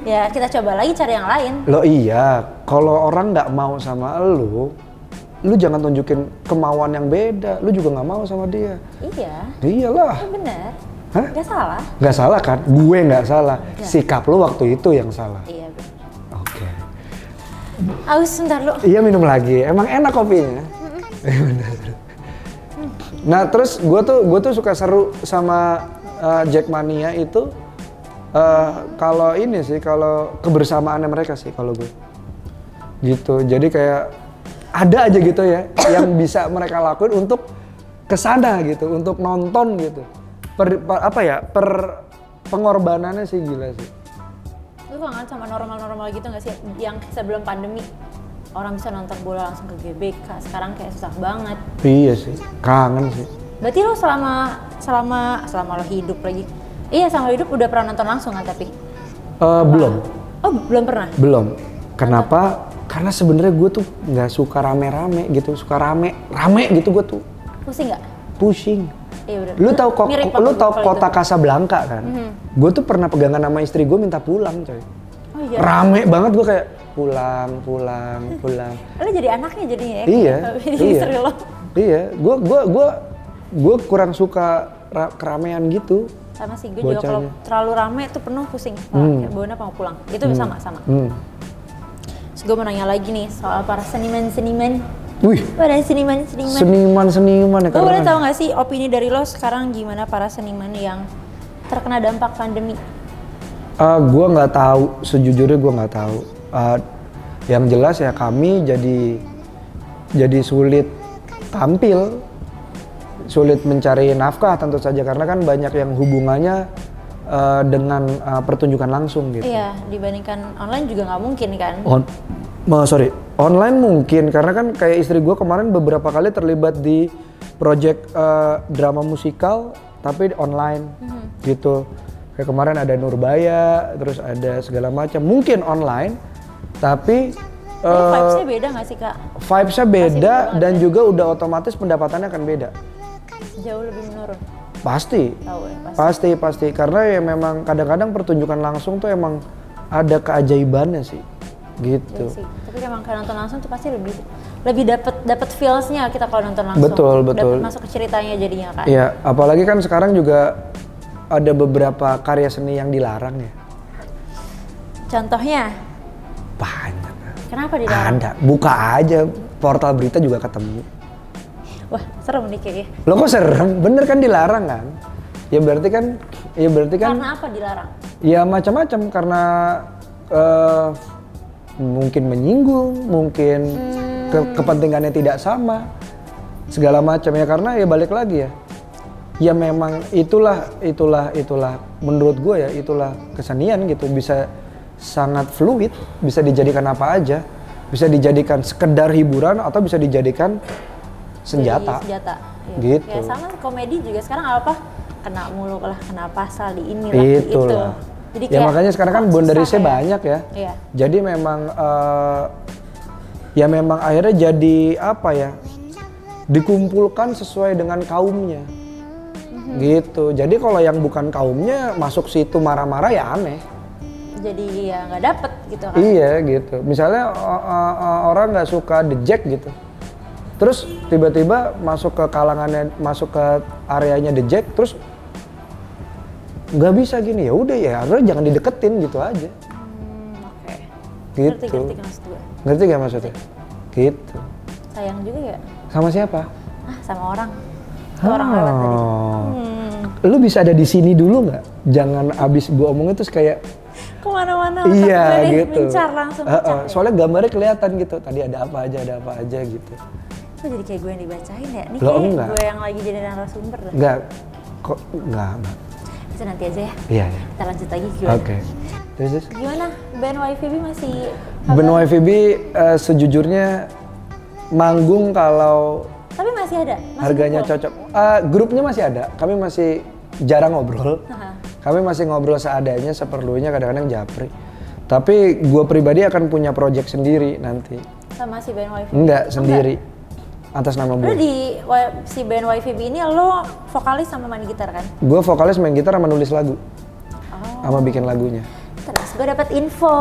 Ya kita coba lagi cari yang lain. Loh iya, kalau orang nggak mau sama lu jangan tunjukin kemauan yang beda. Lu juga nggak mau sama dia. Iya. Iyalah. Itu bener. Hah? Gak salah. Nggak salah kan? Gue nggak salah. Nggak. Sikap lu waktu itu yang salah. Iya bener. Oke. Aus bentar lu. Iya, minum lagi. Emang enak kopinya. Bener. Nah terus gue tuh suka seru sama Jackmania itu kalau ini sih, kalau kebersamaannya mereka sih kalau gue. Gitu. Jadi kayak ada aja gitu ya yang bisa mereka lakuin untuk kesana gitu, untuk nonton gitu. Pengorbanannya sih gila sih. Lu kangen sama normal-normal gitu gak sih? Yang sebelum pandemi orang bisa nonton bola langsung ke GBK, sekarang kayak susah banget. Iya sih, kangen sih. Berarti lu selama lo hidup lagi? Iya, selama hidup udah pernah nonton langsung kan tapi? Belum. Oh belum pernah? Belum. Kenapa? Karena sebenarnya gue tuh nggak suka rame-rame gitu, suka rame gitu gue tuh Pusing nggak? pusing. Iya udah. Lu tahu kok, Mirip lu apa tahu kalau kota itu? Casablanca kan? Gue tuh pernah pegangan sama istri gue minta pulang, coy. Oh iya. Rame banget gue kayak pulang. Lu jadi anaknya jadinya ya? Iya. Jadi istri lo. Iya, gue kurang suka keramaian gitu. Sama sih, gue juga kalau Bocahnya. terlalu rame tuh penuh pusing. Kayak baunya mau pulang. Itu sama. Terus gue mau nanya lagi nih soal para seniman-seniman. Wih, Para seniman. seniman ya Gue boleh keren. tahu nggak sih opini dari lo sekarang gimana para seniman yang terkena dampak pandemi? Gue nggak tahu, sejujurnya gue nggak tahu. Yang jelas ya kami jadi sulit tampil, sulit mencari nafkah tentu saja karena kan banyak yang hubungannya dengan pertunjukan langsung gitu. Iya, dibandingkan online juga nggak mungkin kan? Online mungkin karena kan kayak istri gue kemarin beberapa kali terlibat di project drama musikal tapi online gitu. Kayak kemarin ada Nurbaya, terus ada segala macam. Mungkin online, tapi Tapi vibes-nya beda nggak sih kak? vibes-nya beda Pasti dan juga udah otomatis pendapatannya akan beda. Jauh lebih menurun. Pasti. Tahu ya pasti. Pasti karena ya memang kadang-kadang pertunjukan langsung tuh emang ada keajaibannya sih. Gitu. Iya sih. Tapi emang kalau nonton langsung tuh pasti lebih dapat feels-nya kita kalau nonton langsung. Betul. Dapat masuk ke ceritanya jadinya kan. Iya, apalagi kan sekarang juga ada beberapa karya seni yang dilarang ya. Contohnya, Banyak. kenapa dilarang? Ada. Buka aja portal berita juga ketemu. Wah, serem nih kayaknya. Lo kok serem? Bener kan dilarang kan? Ya berarti kan Karena apa dilarang? ya macam-macam karena mungkin menyinggung, mungkin kepentingannya tidak sama, segala macam ya karena ya balik lagi ya. Ya memang itulah menurut gue ya itulah kesenian gitu, bisa sangat fluid, bisa dijadikan apa aja, bisa dijadikan sekedar hiburan atau bisa dijadikan senjata. Jadi senjata. Iya. Gitu. Ya sama komedi juga sekarang apa? Kena mulu lah, kena pasal di ini lah, di itu. Itulah. Jadi Ya makanya sekarang kan susah bonderisnya ya. banyak ya. Iya. Jadi memang ya memang akhirnya jadi apa ya, dikumpulkan sesuai dengan kaumnya gitu. Jadi kalau yang bukan kaumnya masuk situ marah-marah ya aneh. Jadi ya nggak dapet gitu kan. Iya gitu, misalnya orang nggak suka The Jack gitu, terus tiba-tiba masuk ke kalangannya, masuk ke areanya The Jack, terus nggak bisa gini, ya udah ya harusnya jangan dideketin gitu aja. Oke. Gitu. Ngerti maksud gue. Ngerti gak maksudnya? Gitu. Sayang juga ya. Sama siapa? Sama orang. Itu orang lewat tadi. Lu bisa ada di sini dulu nggak? Jangan abis gua omongin terus kayak Kemana-mana. iya gitu. Mencar langsung mencar. Soalnya gambarnya kelihatan gitu. Tadi ada apa aja gitu. Kok jadi kayak gue yang dibacain ya? Ini Loh, kayak enggak. gue yang lagi jadi narasumber dah. Enggak. Kok enggak, Mbak? Bisa nanti aja ya. Iya. Kita lanjut lagi gimana? Oke. Terus? Gimana? Band YVB masih Band YVB sejujurnya manggung kalau tapi masih ada? Masih harganya kumpul? cocok. Grupnya masih ada. Kami masih jarang ngobrol. Kami masih ngobrol seadanya, seperlunya, kadang-kadang japri. Tapi gue pribadi akan punya project sendiri nanti. Sama si band YVB? Enggak, sendiri. Atas nama Lu gue. di si band YVB ini lo vokalis sama main gitar kan? Gue vokalis, main gitar, sama nulis lagu. Oh. Sama bikin lagunya. Terus gue dapat info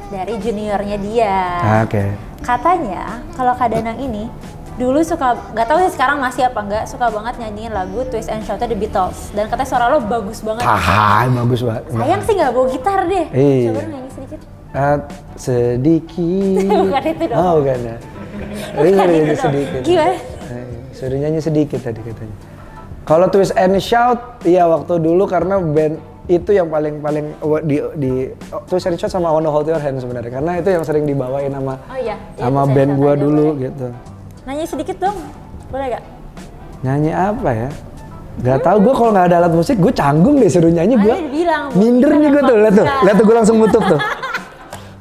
dari juniornya dia. Oke. Katanya kalau Kak Danang ini dulu suka, nggak tahu sih sekarang masih apa enggak, suka banget nyanyiin lagu Twist and Shout-nya The Beatles. Dan katanya suara lo bagus banget. Bagus banget. Sayang sih nggak bawa gitar deh. Iya. Coba nyanyi sedikit. Sedikit. Bukan itu dong. Oh bukan ya. Bukan itu nyanyi dong. sedikit. Gimana? Suruh nyanyi sedikit tadi katanya. Kalau Twist and Shout, iya waktu dulu karena band itu yang paling di Twist and Shout sama I Wanna Hold Your Hand sebenarnya, karena itu yang sering dibawain sama Oh iya. sama Twist and band Shout gua aja, dulu boleh. gitu. Nyanyi sedikit dong. Boleh gak? Nyanyi apa ya? Gak tau, gue kalau nggak ada alat musik gue canggung deh, suruh nyanyi gue Dibilang, minder nih gue tuh, lihat tuh gue langsung mutuk tuh,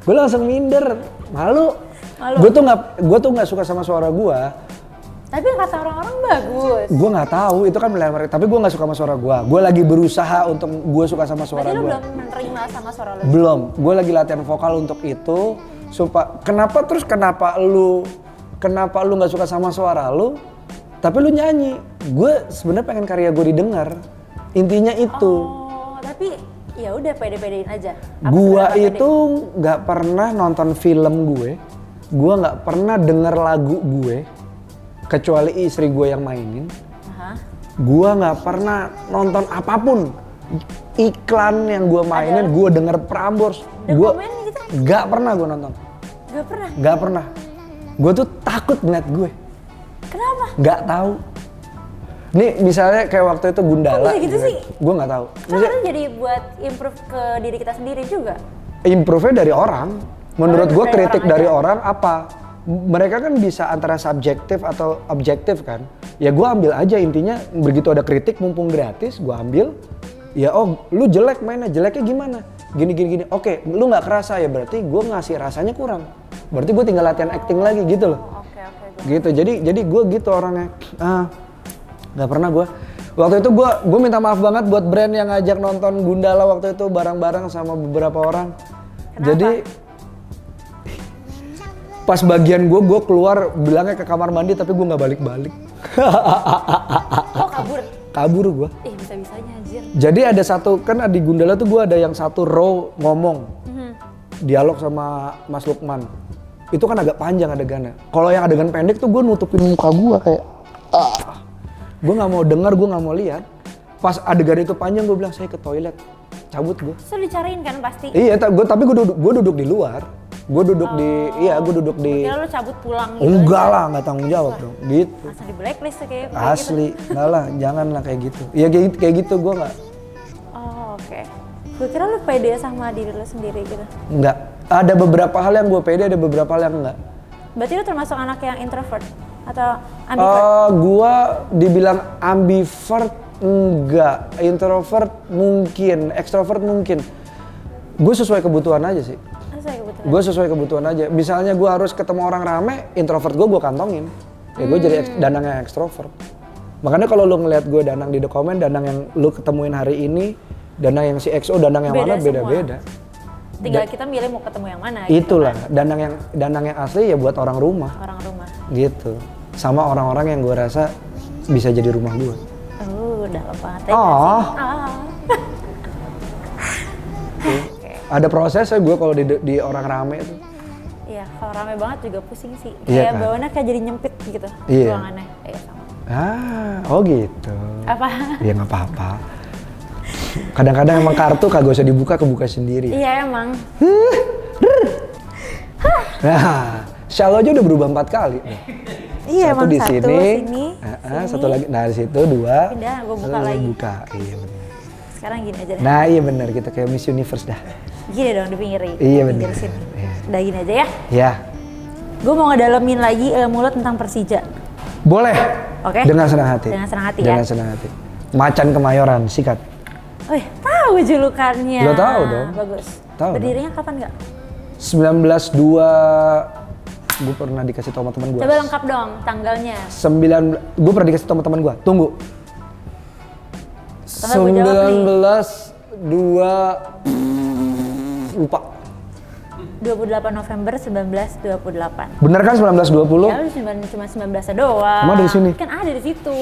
gue langsung minder, malu. Gue tuh nggak suka sama suara gue. Tapi kata orang-orang bagus. Gue nggak tahu itu kan pilihan mereka, tapi gue nggak suka sama suara gue. Gue lagi berusaha untuk gue suka sama suara Berarti lu gue. belum menerima sama suara lu? Belum, gue lagi latihan vokal untuk itu. Kenapa lu nggak suka sama suara lu? Tapi lu nyanyi, gue sebenarnya pengen karya gue didengar. Intinya itu. Oh, tapi ya udah pede-pedein aja. Gua itu nggak pernah nonton film gue nggak pernah denger lagu gue, kecuali istri gue yang mainin. Gua nggak pernah nonton apapun. Iklan yang gue mainin, gue denger Prambors. Gue nggak pernah gue nonton. Nggak pernah. Gue tuh takut ngeliat gue. Kenapa? Nggak tahu. Nih misalnya kayak waktu itu Gundala. Kok bisa gitu sih? Gue nggak tahu. Kan jadi buat improve ke diri kita sendiri juga. Improve-nya dari orang. Menurut gue dari kritik orang dari aja. orang apa? Mereka kan bisa antara subjektif atau objektif kan. Ya gue ambil aja, intinya begitu ada kritik mumpung gratis gue ambil. Ya lu jelek mainnya, jeleknya gimana? Gini. Oke, lu nggak kerasa ya berarti gue ngasih rasanya kurang. Berarti gue tinggal latihan acting lagi gitu loh. Oke. Gitu, jadi gue gitu orangnya. Nggak pernah gue. Waktu itu gue minta maaf banget buat brand yang ngajak nonton Gundala waktu itu bareng-bareng sama beberapa orang. Kenapa? Jadi pas bagian gue keluar bilangnya ke kamar mandi tapi gue nggak balik-balik. Oh kabur? Kabur gue. Bisa-bisanya anjir. Jadi ada satu, kan di Gundala tuh gue ada yang satu row ngomong. Dialog sama Mas Lukman. Itu kan agak panjang adegannya. Kalau yang adegan pendek tuh gue nutupin muka gue kayak gue nggak mau dengar, gue nggak mau lihat. Pas adegan itu panjang gue bilang saya ke toilet, cabut gue. So dicariin kan pasti? Iya, tapi gue duduk di luar. Gue duduk gue duduk di. Kira lu cabut pulang gitu? Enggak lah, nggak tanggung jawab dong. Gitu. Masa di blacklist kayak Asli, enggak lah, jangan lah kayak gitu. Iya kayak gitu gue nggak. Oh oke. Gue kira lu pede sama diri lu sendiri gitu. Enggak. Ada beberapa hal yang gue pede, ada beberapa hal yang enggak. Berarti lu termasuk anak yang introvert atau ambivert? Gua dibilang ambivert enggak, introvert mungkin, extrovert mungkin. Gue sesuai kebutuhan aja sih. Gue sesuai kebutuhan aja. Misalnya gue harus ketemu orang rame, introvert gue kantongin. Ya gue jadi Danang yang extrovert. Makanya kalau lu ngeliat gue Danang di The Comment, Danang yang lu ketemuin hari ini, Danang yang si XO, Danang yang mana beda-beda. Tinggal kita milih mau ketemu yang mana. Itulah, Gitu Danang yang asli ya buat orang rumah. kan. Orang rumah. Gitu. Sama orang-orang yang gue rasa bisa jadi rumah gue. Dalam banget ya. Oh. Ah. Ada prosesnya gue kalau di orang rame itu. Iya, kalau rame banget juga pusing sih. Iya Kayak kan? bawaannya kayak jadi nyempit gitu. Iya. Ruangannya. Iya sama. Oh gitu. Apa? Ya nggak apa-apa. Kadang-kadang emang kartu kagak usah dibuka, kebuka sendiri. Iya emang. Nah, Shallow aja udah berubah 4 kali. Iya Satu emang di satu sini, sini. satu lagi, nah di situ 2. Pindah, gua buka lalu lagi. Buka, iya benar. Sekarang gini aja deh. Nah iya benar, kita kayak Miss Universe dah. Gini dong di pinggir. Iya, pinggir bener. sini. Iya. Udah gini aja ya. Ya, Gue mau ngedalemin lagi ilmu lo tentang Persija. boleh. Oke. Dengan senang hati. Dengan senang hati Dengan ya. senang hati. Macan Kemayoran, sikat. Oh iya, tahu julukannya. Lo tahu dong. Bagus. Tahu Berdirinya kapan nggak? 1902 gue pernah dikasih tau sama teman gue. Coba lengkap dong tanggalnya. Gue pernah dikasih tau sama teman gue. Tunggu. Tanggal gue jawab nih. 19 lupa. 28 November 1928. Bener kan 1920? Ya lu cuma 19 doang. Emang dari sini? Kan ada di situ.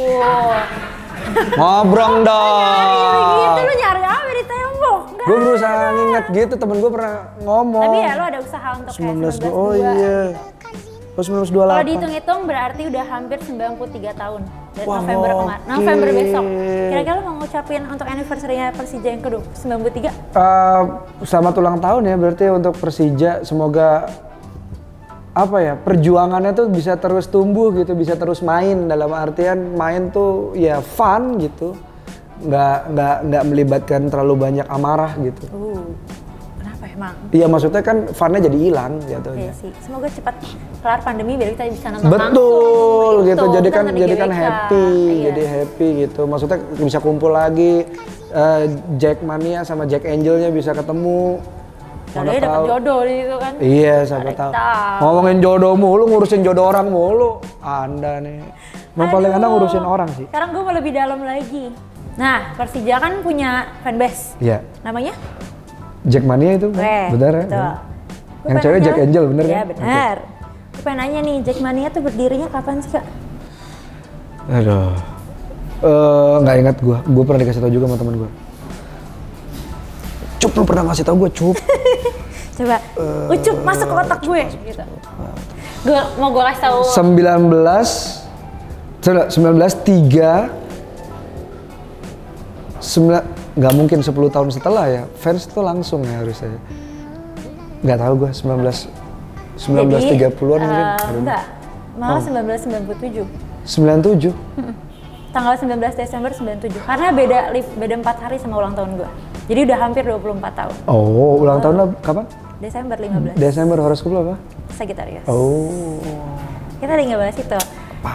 Ngobrol Gitu dong. lu nyari apa di tembok? Nggak Gue ada. berusaha nginget gitu, temen gue pernah ngomong. Tapi ya lu ada usaha untuk kayak 19 1922. oh iya. Oh 1928. Kalau dihitung-hitung berarti udah hampir 93 tahun dari Wah, November kemarin. oke. November besok. Kira-kira lu mau ngucapin untuk anniversary-nya Persija yang kedua 93? Selamat ulang tahun ya berarti untuk Persija, semoga apa ya, perjuangannya tuh bisa terus tumbuh gitu, bisa terus main, dalam artian main tuh ya fun gitu, nggak melibatkan terlalu banyak amarah gitu. Kenapa emang? Iya maksudnya kan funnya jadi hilang Iya jatuhnya. sih. Semoga cepat kelar pandemi biar kita bisa nonton Betul langsung. gitu, jadi kan Nonton di GWK. happy, Iya. jadi happy gitu. Maksudnya bisa kumpul lagi, Jackmania sama Jack Angelnya bisa ketemu. Mana Jodohnya dapat tahu. jodoh di situ kan. Iya, siapa tahu. Ngomongin jodoh mulu, ngurusin jodoh orang mulu. Anda nih. Yang paling Anda ngurusin orang sih. Sekarang gue mau lebih dalam lagi. Nah, Persija kan punya fanbase. Iya. Namanya? Jackmania itu, Weh, benar ya? betul. Benar. Gua Yang pengen cewek nanya- Jack Angel, bener Iya, kan? benar. Gue pengen nanya nih, Jackmania tuh berdirinya kapan sih, Kak? Aduh. Nggak ingat gua. Gua pernah dikasih tau juga sama teman gua. Cup, lu pernah ngasih tau gua, Cup. Coba, ucup masuk ke otak gue gitu. Mau gue kasih tahu 1903 nggak mungkin 10 tahun setelah ya, fans tuh langsung ya harusnya. Nggak tahu gue 1930-an mungkin. Enggak, malah 1997. 97. Tanggal 19 Desember 97. Karena beda 4 hari sama ulang tahun gue. Jadi udah hampir 24 tahun. Oh, ulang tahun lo kapan? Desember 15. Desember, horoskop lo apa? Sagittarius. Oh. Kita tadi nggak bahas itu.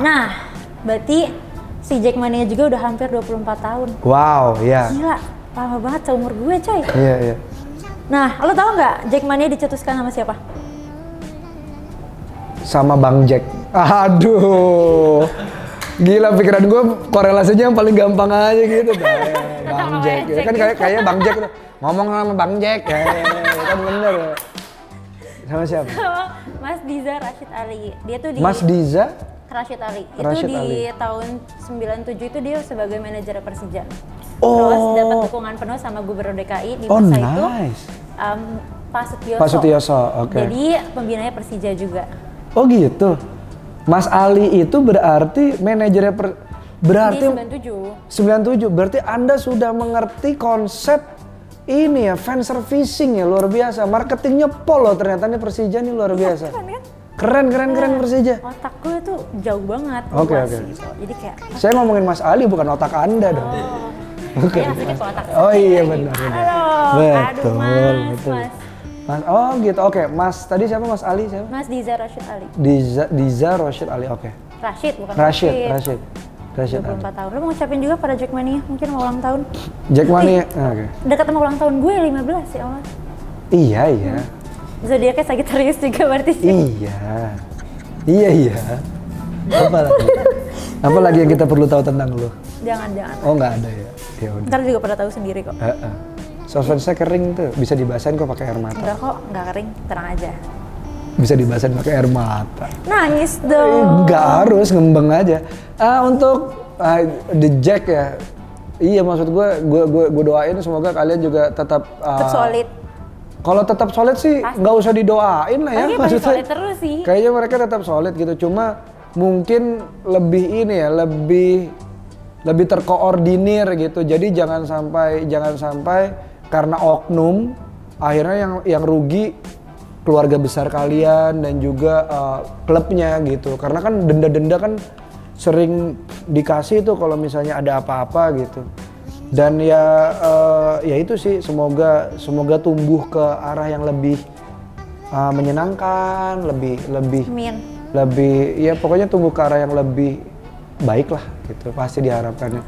Nah, berarti si Jackmania juga udah hampir 24 tahun. Wow, ya. Gila, lama banget seumur gue coy. Iya, iya. Nah, lo tau nggak Jackmania dicetuskan sama siapa? Sama Bang Jack. Aduh. Gila, pikiran gue korelasinya yang paling gampang aja gitu. Bang Jack. Ya kan kayak Bang Jack tuh. Ngomong sama Bang Jack. Ya kan bener ya. Sama siapa? Sama Mas Diza Rashid Ali. Dia tuh di Mas Diza? Rashid Ali. Rashid Itu di Ali. tahun 97 itu dia sebagai manajer Persija. Oh. Terus dapat dukungan penuh sama Gubernur DKI di Oh, masa itu. nice. Pak Sutioso. Pak Sutioso, oke. Jadi pembinanya Persija juga. Oh gitu. Mas Ali itu berarti manajernya berarti Di 97. 97. Berarti Anda sudah mengerti konsep ini ya, fan servicing ya, luar biasa. Marketingnya pol loh, ternyata nih Persija nih luar biasa. Keren kan? Keren Persija. Otak gue tuh jauh banget. Oke, luas oke. gitu. Jadi kayak Saya ngomongin Mas Ali bukan otak Anda dong. Oke. ya sedikit ke otak. Oh iya benar. Halo. Betul, Aduh mas, betul. mas. Mas, oh gitu, oke. Mas, tadi siapa Mas Ali siapa? Mas Diza Rashid Ali. Diza Rashid Ali, oke. Rashid bukan Rashid Ali. 24 tahun. Lu mau ngucapin juga pada Jackmania mungkin mau ulang tahun. Jackmania, oke. Dekat sama ulang tahun gue 15 ya Allah. Iya, iya. Zodiaknya Sagittarius juga berarti sih. Iya. Apa lagi? Apa lagi yang kita perlu tahu tentang lu? Jangan. Oh nggak ada ya. Ya udah. Ntar juga pada tahu sendiri kok. Softfansnya kering tuh, bisa dibasahin kok pakai air mata. Enggak kok, enggak kering, tenang aja. Bisa dibasahin pakai air mata. Nangis dong. Enggak harus, ngembang aja. Untuk the jack ya. Iya, maksud gue doain semoga kalian juga tetap solid. Kalau tetap solid sih nggak usah didoain lah ya, maksudnya solid terus sih. Kayaknya mereka tetap solid gitu, cuma mungkin lebih ini ya, lebih terkoordinir gitu. Jadi jangan sampai karena oknum akhirnya yang rugi keluarga besar kalian dan juga klubnya gitu. Karena kan denda-denda kan sering dikasih tuh kalau misalnya ada apa-apa gitu. Dan ya itu sih, semoga tumbuh ke arah yang lebih menyenangkan, lebih ya pokoknya tumbuh ke arah yang lebih baik lah gitu, pasti diharapkannya.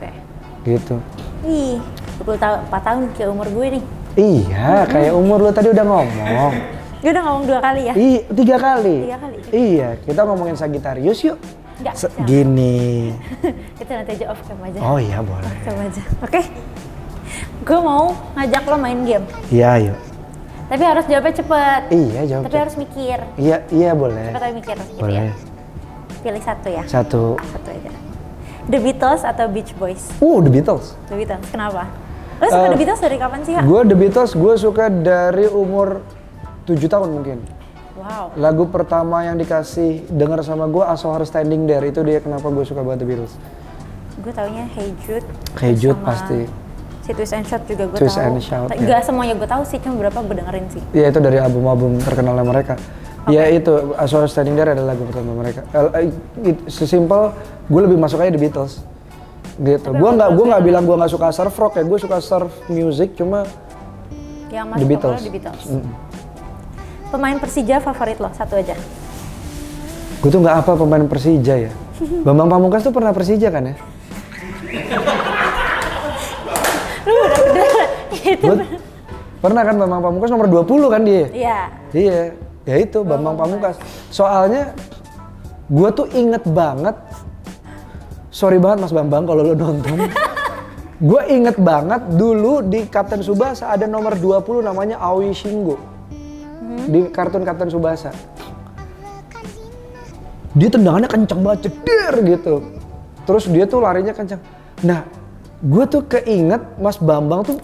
Gitu. Ih, 4 tahun kayak umur gue nih. Iya, kayak umur lu tadi udah ngomong. Gue udah ngomong 2 kali ya? 3 kali. 3 kali. Iya, kita ngomongin Sagittarius yuk. Enggak, gini. Kita nanti aja off cam aja. Oh iya boleh. Off cam aja. Oke. Gue mau ngajak lo main game. Iya, yuk. Tapi harus jawabnya cepet. Iya, jawab. Tapi harus mikir. Iya boleh. Cepet aja mikir gitu boleh. ya. Pilih satu ya. Satu aja. The Beatles atau Beach Boys? The Beatles. The Beatles. Kenapa? Lo suka The Beatles dari kapan sih, Kak? Gue The Beatles gue suka dari umur 7 tahun mungkin. Wow. Lagu pertama yang dikasih denger sama gue, I Saw Her Standing There, itu dia kenapa gue suka banget The Beatles. Gue taunya Hey Jude. Hey Jude pasti. Si Twist and Shout juga gue tahu. Twist and Shout. Gak semuanya gue tahu sih, cuma beberapa gue dengerin sih. Iya, itu dari album-album terkenalnya mereka. Ya itu, I Saw Her Standing There adalah lagu pertama mereka. Sesimpel, gue lebih masuk aja The Beatles. Gitu. Gue nggak bilang gue nggak suka surf rock ya, gue suka surf music, cuma yang masuk The Beatles. The Beatles. Pemain Persija favorit lo, satu aja. Gue tuh nggak apa pemain Persija ya. Bambang Pamungkas tuh pernah Persija kan ya? Lu udah itu. Pernah kan Bambang Pamungkas nomor 20 kan dia? Iya. Iya, ya itu Bambang Pamungkas. Soalnya gue tuh inget banget, sorry banget Mas Bambang kalau lo nonton. Gue inget banget dulu di Kapten Tsubasa ada nomor 20 namanya Aoi Shingo. Di kartun Kapten Tsubasa. Dia tendangannya kencang banget, ceder gitu. Terus dia tuh larinya kencang. Nah, gue tuh keinget Mas Bambang tuh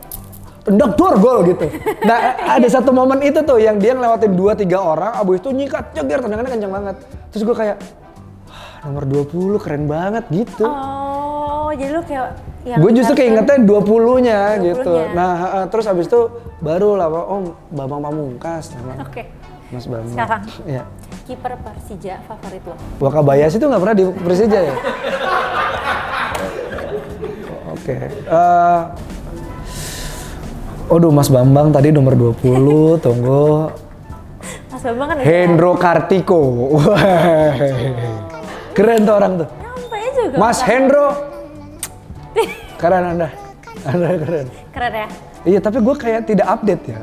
tendang gol gitu. Nah, ada satu momen itu tuh yang dia ngelewatin 2-3 orang, abis itu nyikat, ceger, tendangannya kencang banget. Terus gue kayak, nomor 20 keren banget gitu. Oh, jadi lu kayak gue justru keingetnya 20-nya gitu. Nah, terus abis itu baru lah, Bambang Pamungkas namanya. Oke. Mas Bambang. Sekarang, ya. Kiper Persija favorit lo? Wakabayashi itu nggak pernah di Persija ya? Oke. Mas Bambang tadi nomor 20, tunggu. Mas Bambang kan Hendro Kartiko. Keren tuh orang tuh. Nyampe juga. Mas Hendro. Keren Anda keren. Keren ya? Iya, tapi gue kayak tidak update ya.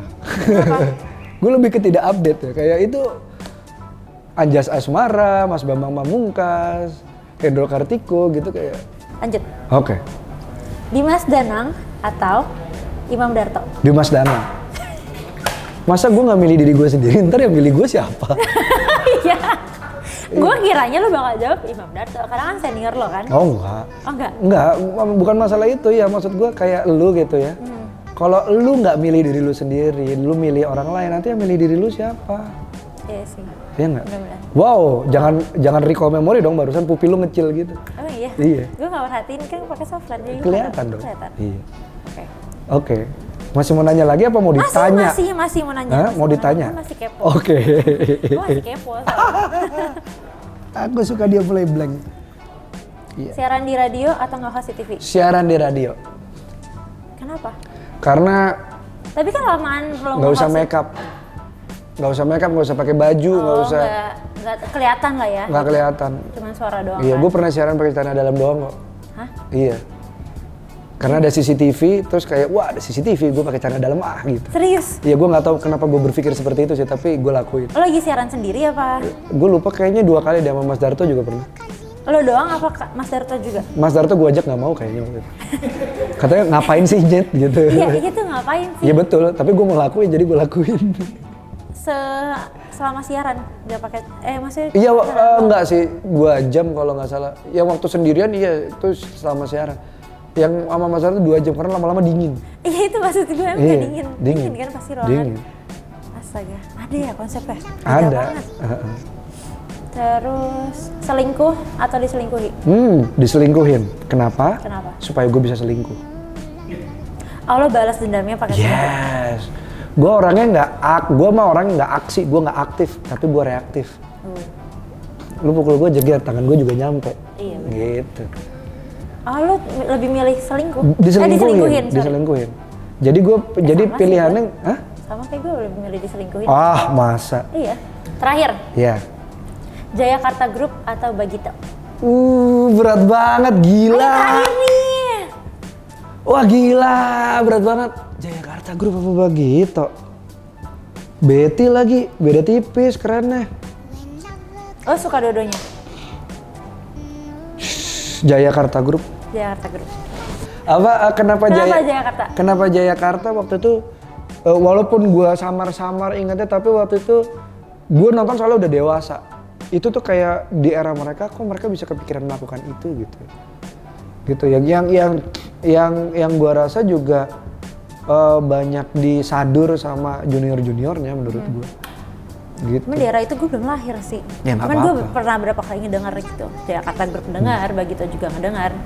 Gue lebih ke tidak update ya. Kayak itu Anjas Asmara, Mas Bambang Pamungkas, Hendro Kartiko gitu kayak. Lanjut. Oke. Dimas Danang atau Imam Darto? Dimas Danang. Masa gue nggak milih diri gue sendiri, ntar yang milih gue siapa? Iya. Gue kiranya lo bakal jawab Imam Darto, karena kan senior lo kan? Oh enggak. Oh enggak? Enggak, bukan masalah itu ya, maksud gue kayak lu gitu ya. Kalau lu nggak milih diri lu sendiri, lu milih orang lain, nanti yang milih diri lu siapa? Iya sih. Iya nggak? Benar-benar. Wow, jangan recall memori dong, barusan pupil lu ngecil gitu. Oh iya? Iya. Gue nggak perhatiin kan pakai softline, jadi Kelihatan dong. Kelihatan. Iya. Oke. Oke. Masih mau nanya lagi apa mau ditanya? Masih mau nanya. Hah? Masih Mau ditanya? Gue masih kepo. Oke. Gue masih kepo soalnya. Aku suka dia play blank. Iya. Siaran di radio atau nggak host di TV? Siaran di radio. Kenapa? Karena Tapi kan lamaan lo nggak usah nge-host. make up, nggak usah pakai baju, nggak usah. Nggak kelihatan lah ya. Nggak kelihatan. Cuman suara doang. Iya, kan? gue pernah siaran pakai celana dalam doang kok. Hah? Iya. Karena ada CCTV, terus kayak wah ada CCTV, gue pakai celana dalam gitu. Serius? Iya, gue nggak tahu kenapa gue berpikir seperti itu sih, tapi gue lakuin. Lo lagi siaran sendiri apa? Gue lupa kayaknya 2 kali deh sama Mas Darto juga pernah. Lo doang apa Mas Darto juga? Mas Darto gue ajak nggak mau kayaknya waktu itu. Katanya ngapain sih Jet gitu. Iya, itu ngapain sih? Iya betul, tapi gue mau lakuin jadi gue lakuin. Selama siaran nggak pakai maksudnya Iya, enggak sih, 2 jam kalau nggak salah. Yang waktu sendirian iya itu selama siaran. Yang sama Mas Arta 2 jam karena lama-lama dingin. Iya itu maksud gue emang Iya, dingin kan pasti ruangan. Dingin. Astaga, ada ya konsepnya? Beda Ada. banget. Terus selingkuh atau diselingkuhi? Diselingkuhin. Kenapa? Kenapa? Supaya gue bisa selingkuh. Allah balas dendamnya pakai selingkuh. Yes. Gue orangnya gue mah orang nggak aksi, gue nggak aktif, tapi gue reaktif. Lu pukul gue jeger, tangan gue juga nyampe. Iya bener. Gitu. Oh lu lebih milih selingkuh? Diselingkuhin. Sorry. Diselingkuhin. Jadi gue jadi sama sih, pilihannya, hah? Sama kayak gue lebih milih diselingkuhin. Ah masa? Iya. Terakhir, Ya. Jayakarta Group atau Bagito? Berat banget, gila. Terakhir nih. Wah gila, berat banget. Jayakarta Group apa Bagito? Betty lagi, beda tipis kerennya. Oh suka dua-duanya? Jayakarta Group. Jayakarta Group. Kenapa Jayakarta? Kenapa Jayakarta waktu itu walaupun gua samar-samar ingatnya, tapi waktu itu gua nonton soalnya udah dewasa. Itu tuh kayak di era mereka, kok mereka bisa kepikiran melakukan itu gitu. Gitu yang gua rasa juga banyak disadur sama junior-juniornya menurut gua. Gitu. Cuman di era itu gue belum lahir sih. Ya, nggak Cuman gue apa-apa. pernah berapa kali ngedenger gitu. Jayakarta Group mendengar, Bagito juga ngedengar.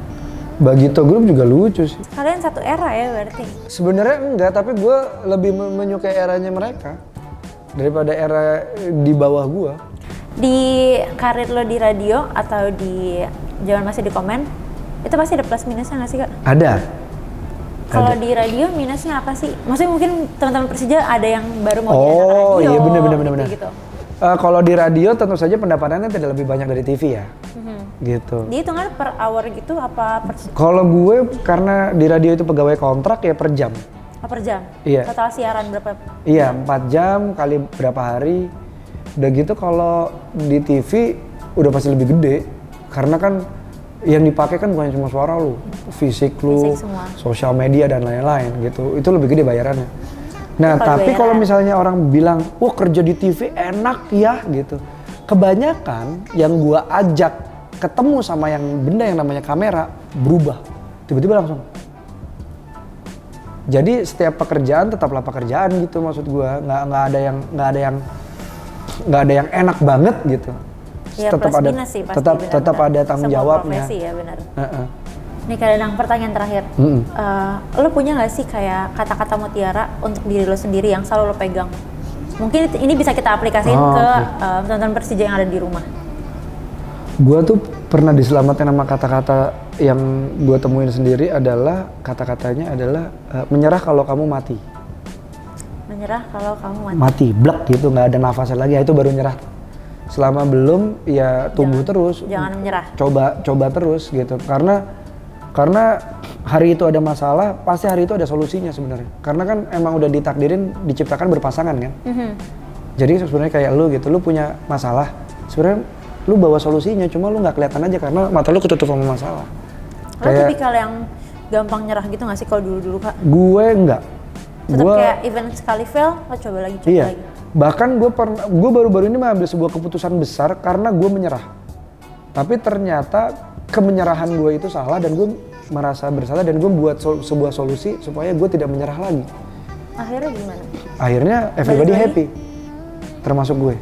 Bagito Group juga lucu sih. Kalian satu era ya berarti? Sebenarnya enggak, tapi gue lebih menyukai eranya mereka daripada era di bawah gue. Di karir lo di radio atau di Jangan Masih di Komen, itu pasti ada plus minusnya nggak sih Kak? Ada. Kalau di radio minusnya apa sih? Maksudnya mungkin teman-teman Persija ada yang baru mau jadi anak Oh radio. iya benar. Gitu. Kalau di radio tentu saja pendapatannya tidak lebih banyak dari TV ya. Gitu. Dihitungan per hour gitu apa per, Kalau gue karena di radio itu pegawai kontrak ya per jam. per jam? Iya. Total siaran berapa? Iya 4 jam kali berapa hari. Udah gitu kalau di TV udah pasti lebih gede. Karena kan yang dipakai kan bukan cuma suara lu, fisik lu, Fisik semua. sosial media dan lain-lain gitu. Itu lebih gede bayarannya. Nah, Kalau tapi bayaran. kalau misalnya orang bilang, "Wah, kerja di TV enak ya." gitu. Kebanyakan yang gua ajak ketemu sama yang benda yang namanya kamera berubah. Tiba-tiba langsung. Jadi setiap pekerjaan tetaplah pekerjaan gitu maksud gua. Nggak ada yang enak banget gitu. Ya tetap plus ada minus sih pasti. tetap ada tanggung Semua jawabnya. profesi ya benar. Heeh. Nih Kak Danang, pertanyaan terakhir. Lo punya nggak sih kayak kata-kata mutiara untuk diri lo sendiri yang selalu lo pegang? Mungkin ini bisa kita aplikasiin ke teman-teman Persija yang ada di rumah. Gua tuh pernah diselamatkan sama kata-kata yang gua temuin sendiri adalah kata-katanya adalah menyerah kalau kamu mati. Menyerah kalau kamu mati. Mati, blek gitu, nggak ada nafasnya lagi, itu baru nyerah. Selama belum ya tumbuh terus. Jangan menyerah. Coba terus gitu. Karena hari itu ada masalah, pasti hari itu ada solusinya sebenarnya. Karena kan emang udah ditakdirin diciptakan berpasangan kan. Jadi sebenarnya kayak lu gitu, lu punya masalah. Sebenarnya lu bawa solusinya, cuma lu nggak kelihatan aja karena mata lu ketutup sama masalah. Lo tipikal yang gampang nyerah gitu nggak sih kalau dulu-dulu Kak? Gue enggak. Tetap kayak event sekali fail, lo coba lagi. Iya. Bahkan gue baru-baru ini mengambil sebuah keputusan besar karena gue menyerah. Tapi ternyata kemenyerahan gue itu salah dan gue merasa bersalah dan gue buat sebuah solusi supaya gue tidak menyerah lagi. Akhirnya gimana? Akhirnya everybody Balik lagi? happy, termasuk gue.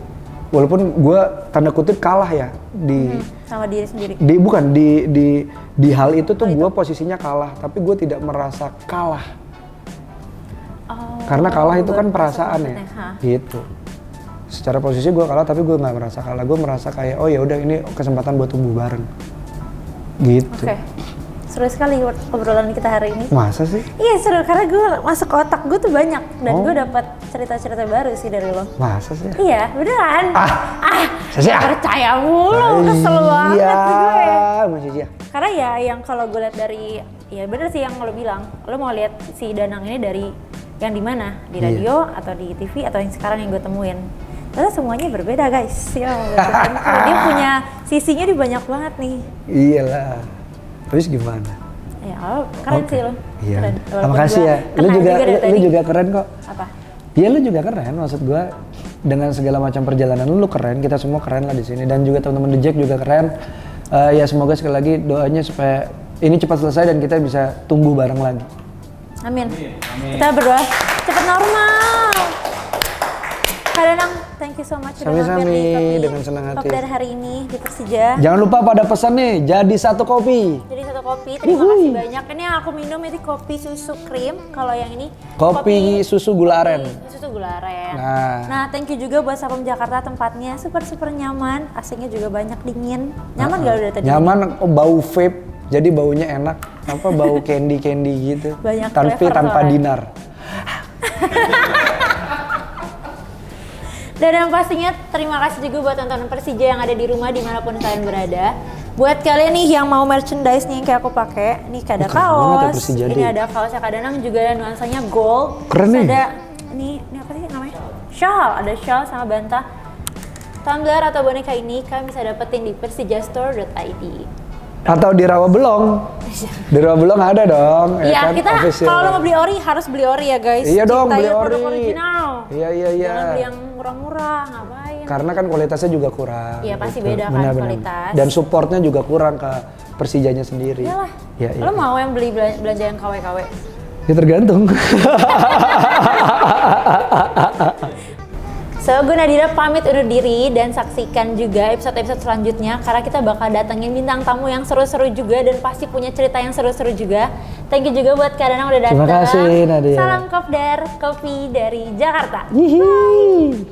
Walaupun gue tanda kutip kalah ya Sama diri sendiri. di hal itu tuh gue posisinya kalah, tapi gue tidak merasa kalah. Karena kalah itu kan perasaan ya, gitu. Secara posisi gue kalah, tapi gue nggak merasa kalah. Gue merasa kayak, oh ya udah ini kesempatan buat tumbuh bareng, gitu. Oke. Seru sekali obrolan kita hari ini. Masa sih? Iya seru, karena gue masuk ke otak gue tuh banyak dan gue dapat cerita-cerita baru sih dari lo. Masa sih? Iya, beneran. Sesi, Percaya mulu, kesel banget gue. Masih iya. Karena ya yang kalau gue lihat dari, ya bener sih yang lo bilang, lo mau lihat si Danang ini dari yang di mana, di radio atau di TV atau yang sekarang yang gue temuin. Ternyata semuanya berbeda guys. Ya, dia punya sisinya di banyak banget nih. Iyalah. Terus gimana? Ya, keren sih lo. Iya. Keren. Terima kasih ya. Lu juga keren kok. Apa? Iya lu juga keren, maksud gua dengan segala macam perjalanan lu keren, kita semua keren lah di sini dan juga teman-teman The Jack juga keren. Ya semoga sekali lagi doanya supaya ini cepat selesai dan kita bisa tumbuh bareng lagi. Amin. Kita berdoa cepat normal. Kak Danang, thank you so much udah mampir Sami-sami, di kopi dengan senang hati. Kopdar hari ini di Persija. Jangan lupa pada pesan nih, jadi satu kopi. Jadi satu kopi, terima kasih banyak. Ini yang aku minum itu kopi susu krim. Kalau yang ini Kopi susu gula aren. Susu gula aren. Nah. Nah, thank you juga buat Sapam Jakarta, tempatnya super nyaman. AC-nya juga banyak dingin. Nyaman gak udah tadi? Nyaman, bau vape, jadi baunya enak. Apa bau candy gitu. Banyak Tanpa flavor tanpa soalnya. dinar. Dan yang pastinya terima kasih juga buat tontonan Persija yang ada di rumah dimanapun kalian berada. Buat kalian nih yang mau merchandise nih yang kayak aku pakai, nih ada keren banget ya kaos, Persija ini deh. ada kaosnya Kak Danang juga ada nuansanya gold. Keren Terus nih. ada ini apa sih namanya? Shawl, ada shawl sama bantal. Tumbler atau boneka ini kalian bisa dapetin di persijastore.id. Atau di Rawabelong. Di Rawabelong ada dong. Iya, kan, kita official. kalau mau beli ori harus beli ori ya guys. Iya dong, Cintai beli ori. produk original. Iya. Jangan beli yang murah-murah, ngapain? Karena kan kualitasnya juga kurang. Iya, pasti gitu. beda kan Benar-benar. kualitas. Dan supportnya juga kurang ke Persijanya sendiri. Iyalah. Iya. Lo mau yang beli belanja yang KW-KW? Ya tergantung. So, gue Nadira pamit undur diri dan saksikan juga episode-episode selanjutnya karena kita bakal datengin bintang tamu yang seru-seru juga dan pasti punya cerita yang seru-seru juga. Thank you juga buat Kak Danang udah datang. Terima kasih, Nadia. Salam Kopdar, kopi dari Jakarta. Hihi.